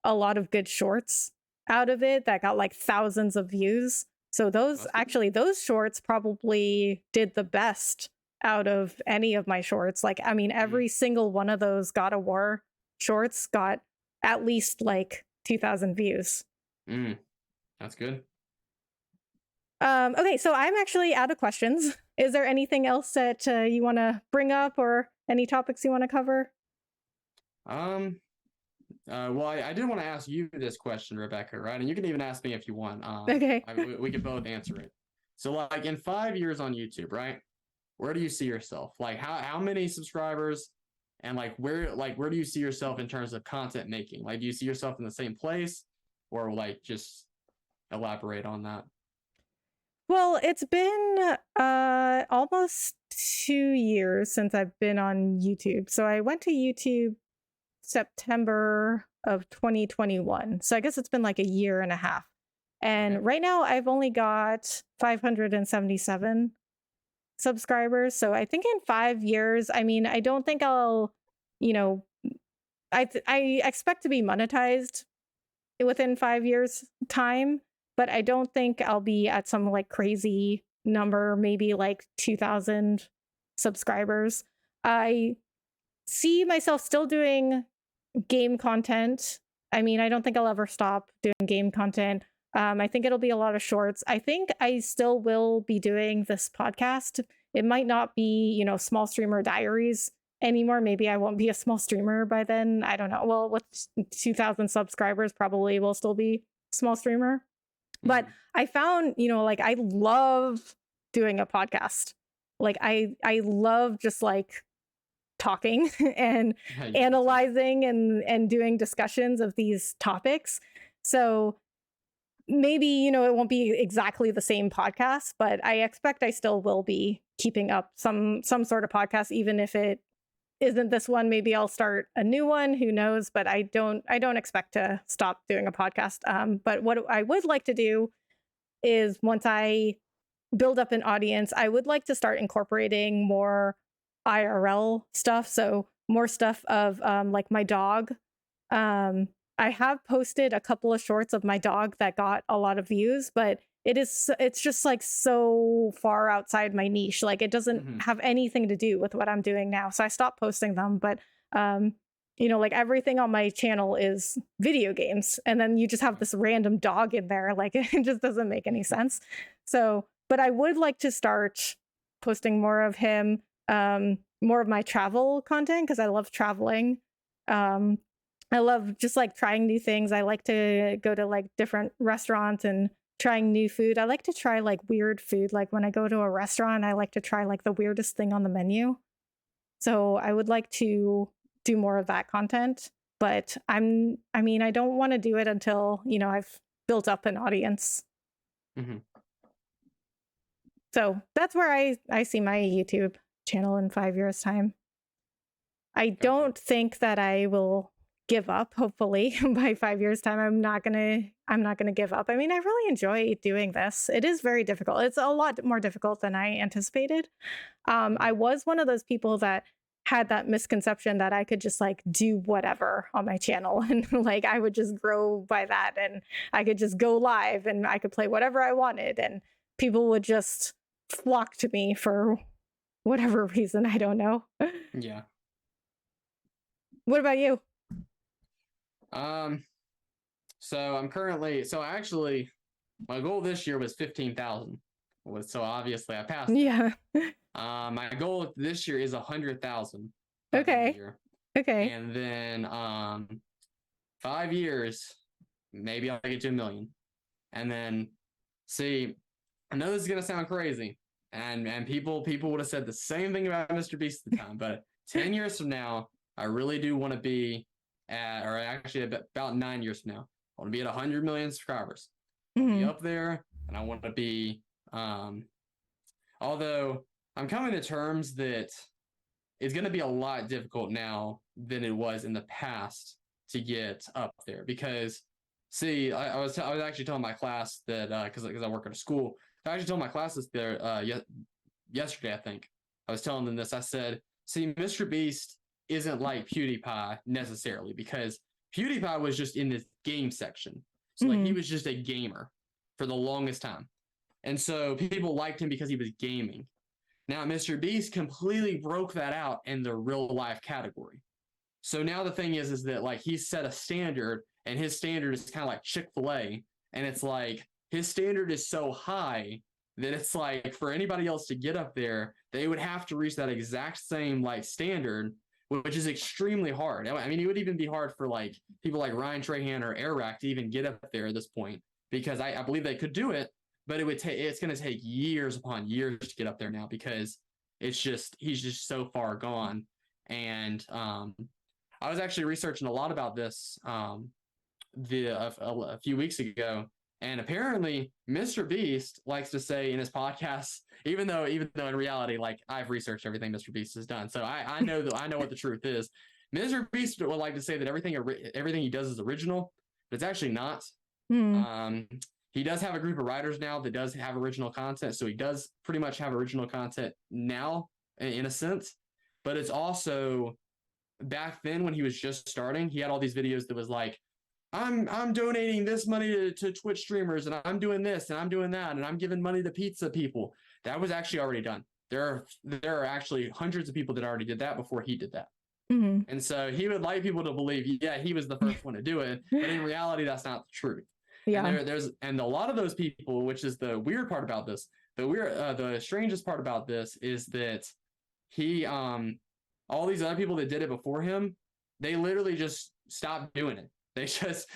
a lot of good shorts out of it that got like thousands of views. So those shorts probably did the best out of any of my shorts. Like, I mean, every single one of those God of War shorts got at least like 2,000 views. That's good. Okay, so I'm actually out of questions. Is there anything else that you want to bring up or any topics you want to cover? Well, I did want to ask you this question, Rebecca, right? And you can even ask me if you want. Okay. We can both answer it. So, like in 5 years on YouTube, right? Where do you see yourself? Like, how many subscribers, and like where do you see yourself in terms of content making? Like, do you see yourself in the same place, or like just elaborate on that? Well, it's been almost 2 years since I've been on YouTube. So I went to YouTube September of 2021. So I guess it's been like a year and a half. And right now I've only got 577 subscribers. So I think in 5 years, I mean, I don't think I'll, I expect to be monetized within 5 years time, but I don't think I'll be at some like crazy number, maybe like 2,000 subscribers. I see myself still doing game content. I mean, I don't think I'll ever stop doing game content. I think it'll be a lot of shorts. I think I still will be doing this podcast. It might not be, Small Streamer Diaries anymore. Maybe I won't be a small streamer by then. I don't know. Well, with 2,000 subscribers, probably will still be small streamer. But I found, like I love doing a podcast. Like I love just like talking and analyzing and doing discussions of these topics. So maybe, it won't be exactly the same podcast, but I expect I still will be keeping up some sort of podcast, even if it isn't this one. Maybe I'll start a new one, who knows, but I don't expect to stop doing a podcast. But what I would like to do is, once I build up an audience, I would like to start incorporating more IRL stuff. So more stuff of like my dog. I have posted a couple of shorts of my dog that got a lot of views, but it's just like so far outside my niche. Like it doesn't have anything to do with what I'm doing now. So I stopped posting them. But like everything on my channel is video games. And then you just have this random dog in there. Like it just doesn't make any sense. So, but I would like to start posting more of him, more of my travel content, because I love traveling. I love just like trying new things. I like to go to like different restaurants and trying new food. I like to try like weird food. Like when I go to a restaurant, I like to try like the weirdest thing on the menu. So I would like to do more of that content, but I don't want to do it until, I've built up an audience. So that's where I see my YouTube channel in 5 years time. I don't think that I will give up. Hopefully by 5 years time, I'm not gonna give up. I mean, I really enjoy doing this. It is very difficult. It's a lot more difficult than I anticipated. I was one of those people that had that misconception that I could just like do whatever on my channel, and like I would just grow by that, and I could just go live and I could play whatever I wanted, and people would just flock to me for whatever reason. I don't know. Yeah. What about you? So I'm currently, actually my goal this year was 15,000. So obviously I passed. Yeah. My goal this year is 100,000. Okay. Okay. And then 5 years, maybe I'll get to 1 million. And then see, I know this is gonna sound crazy, and people would have said the same thing about Mr. Beast at the time, but 10 years from now, I really do want to be at, or actually about 9 years from now, I want to be at 100 million subscribers. Be up there, and I want to be, although I'm coming to terms that it's going to be a lot difficult now than it was in the past to get up there, because see, I was actually telling my class that, because I work at a school, I actually told my classes there yesterday, I think. I was telling them this. I said, see, Mr. Beast isn't like PewDiePie necessarily, because PewDiePie was just in this game section. So like he was just a gamer for the longest time. And so people liked him because he was gaming. Now Mr. Beast completely broke that out in the real life category. So now the thing is that like he's set a standard, and his standard is kind of like Chick-fil-A, and it's like his standard is so high that it's like for anybody else to get up there, they would have to reach that exact same like standard, which is extremely hard. I mean, it would even be hard for like people like Ryan Trahan or Airrack to even get up there at this point, because I believe they could do it, but it's going to take years upon years to get up there now, because he's just so far gone. And I was actually researching a lot about this a few weeks ago, and apparently Mr. Beast likes to say in his podcasts, even though in reality, like I've researched everything Mr. Beast has done, so I know what the truth is. Mr. Beast would like to say that everything he does is original, but it's actually not. He does have a group of writers now that does have original content, so he does pretty much have original content now in a sense. But it's also, back then when he was just starting, he had all these videos that was like, I'm donating this money to Twitch streamers, and I'm doing this and I'm doing that, and I'm giving money to pizza people. That was actually already done. There are actually hundreds of people that already did that before he did that. Mm-hmm. And so he would like people to believe, yeah, he was the first one to do it, but in reality, that's not the truth. Yeah. And a lot of those people, which is the weird part about this, the strangest part about this is that he, all these other people that did it before him, they literally just stopped doing it. They just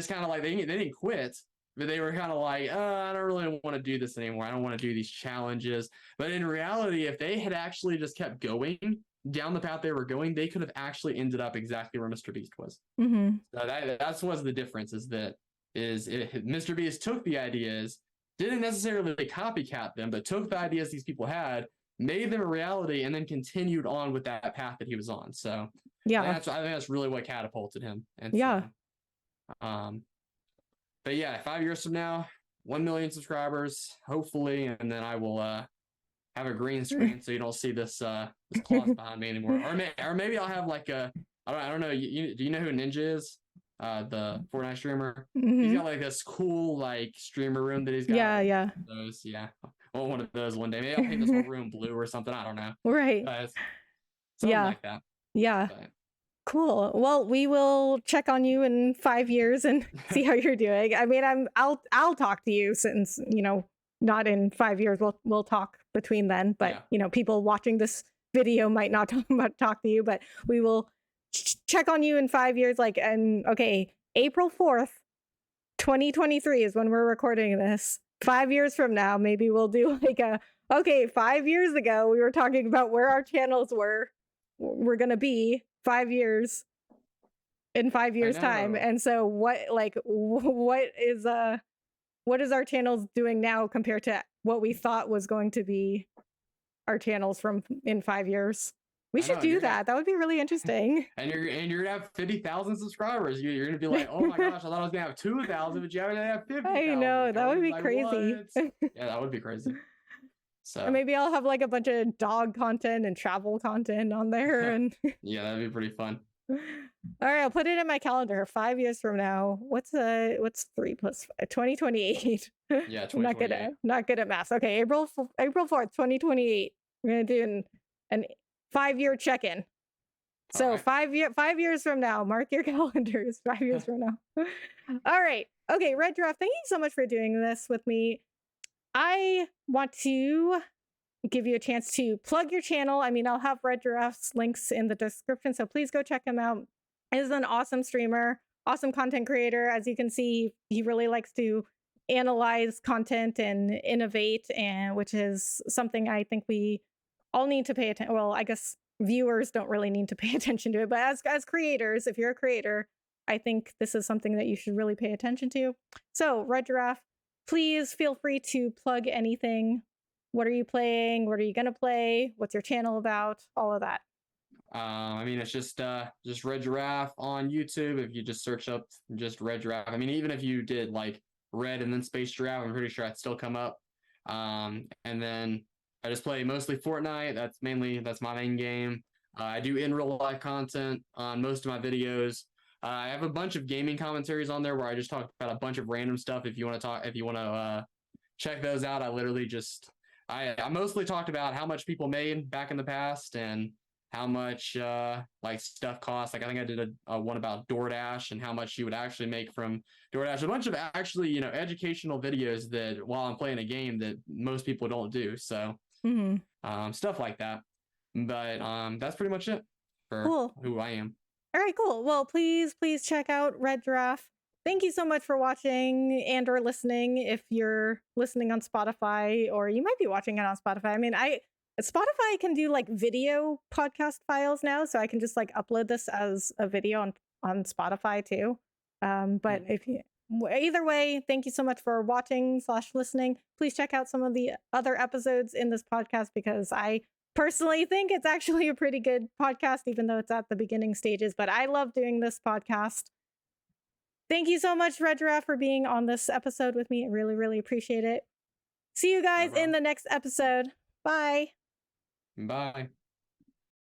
kind of like, they didn't quit, but they were kind of like, I don't really want to do this anymore. I don't want to do these challenges. But in reality, if they had actually just kept going down the path they were going, they could have actually ended up exactly where Mr. Beast was. Mm-hmm. So that's what's the difference, is that Mr. Beast took the ideas, didn't necessarily copycat them, but took the ideas these people had, made them a reality, and then continued on with that path that he was on. So yeah, I think that's really what catapulted him. And yeah. So, but yeah, 5 years from now, 1 million subscribers, hopefully, and then I will have a green screen so you don't see this cloth behind me anymore. Or maybe I'll have like a, I don't know. Do you know who Ninja is? The Fortnite streamer. Mm-hmm. He's got like this cool like streamer room that he's got. Yeah. Those, yeah. Well, one of those one day. Maybe I'll paint this whole room blue or something. I don't know. Right. Something like that. Yeah. But, cool. Well, we will check on you in 5 years and see how you're doing. I mean, I'll talk to you, since, not in 5 years. We'll talk between then, but people watching this video might not talk to you, but we will check on you in 5 years. Okay, April 4th, 2023 is when we're recording this. 5 years from now, maybe we'll do okay, 5 years ago, we were talking about where our channels we're going to be 5 years in 5 years time. And so what is our channels doing now compared to what we thought was going to be our channels from in 5 years? We should do that. That would be really interesting. And you're gonna have 50,000 subscribers. You're gonna be like, oh my gosh, I thought I was gonna have 2,000, but you're gonna have 50,000. I know, that would be like, crazy. Yeah, that would be crazy. So or maybe I'll have like a bunch of dog content and travel content on there, and yeah, that'd be pretty fun. All right, I'll put it in my calendar. 5 years from now, what's 3 plus 5? 2028. Yeah, 2028. Not good at math. Okay, April 4th, 2028. We're gonna do an 5-year check-in. So right. 5 years from now, mark your calendars. 5 years from now. All right. Okay, RedGiraffe, thank you so much for doing this with me. I want to give you a chance to plug your channel. I mean, I'll have RedGiraffe's links in the description, so please go check him out. He's an awesome streamer, awesome content creator. As you can see, he really likes to analyze content and innovate, and which is something I think we all need to pay attention. Well, I guess viewers don't really need to pay attention to it, but as creators, if you're a creator, I think this is something that you should really pay attention to. So, RedGiraffe, please feel free to plug anything. What are you playing? What are you gonna play? What's your channel about? All of that. I mean, it's just RedGiraffe on YouTube. If you just search up just RedGiraffe, I mean, even if you did like Red and then Space Giraffe, I'm pretty sure I'd still come up. And then I just play mostly Fortnite. That's my main game. I do in real life content on most of my videos. I have a bunch of gaming commentaries on there where I just talk about a bunch of random stuff. If you want to check those out, I literally I mostly talked about how much people made back in the past and how much like stuff costs. Like I think I did a one about DoorDash and how much you would actually make from DoorDash. A bunch of actually educational videos that while I'm playing a game that most people don't do. So stuff like that. But that's pretty much it for who I am. All right, cool. Well, please take out RedGiraffe. Thank you so much for watching and or listening. If you're listening on Spotify, or you might be watching it on Spotify. I mean, Spotify can do like video podcast files now, so I can just like upload this as a video on Spotify too. But either way, thank you so much for watching / listening. Please check out some of the other episodes in this podcast, because I personally think it's actually a pretty good podcast, even though it's at the beginning stages. But I love doing this podcast. Thank you so much, RedGiraffe, for being on this episode with me. I really, really appreciate it. See you guys in the next episode. Bye. Bye.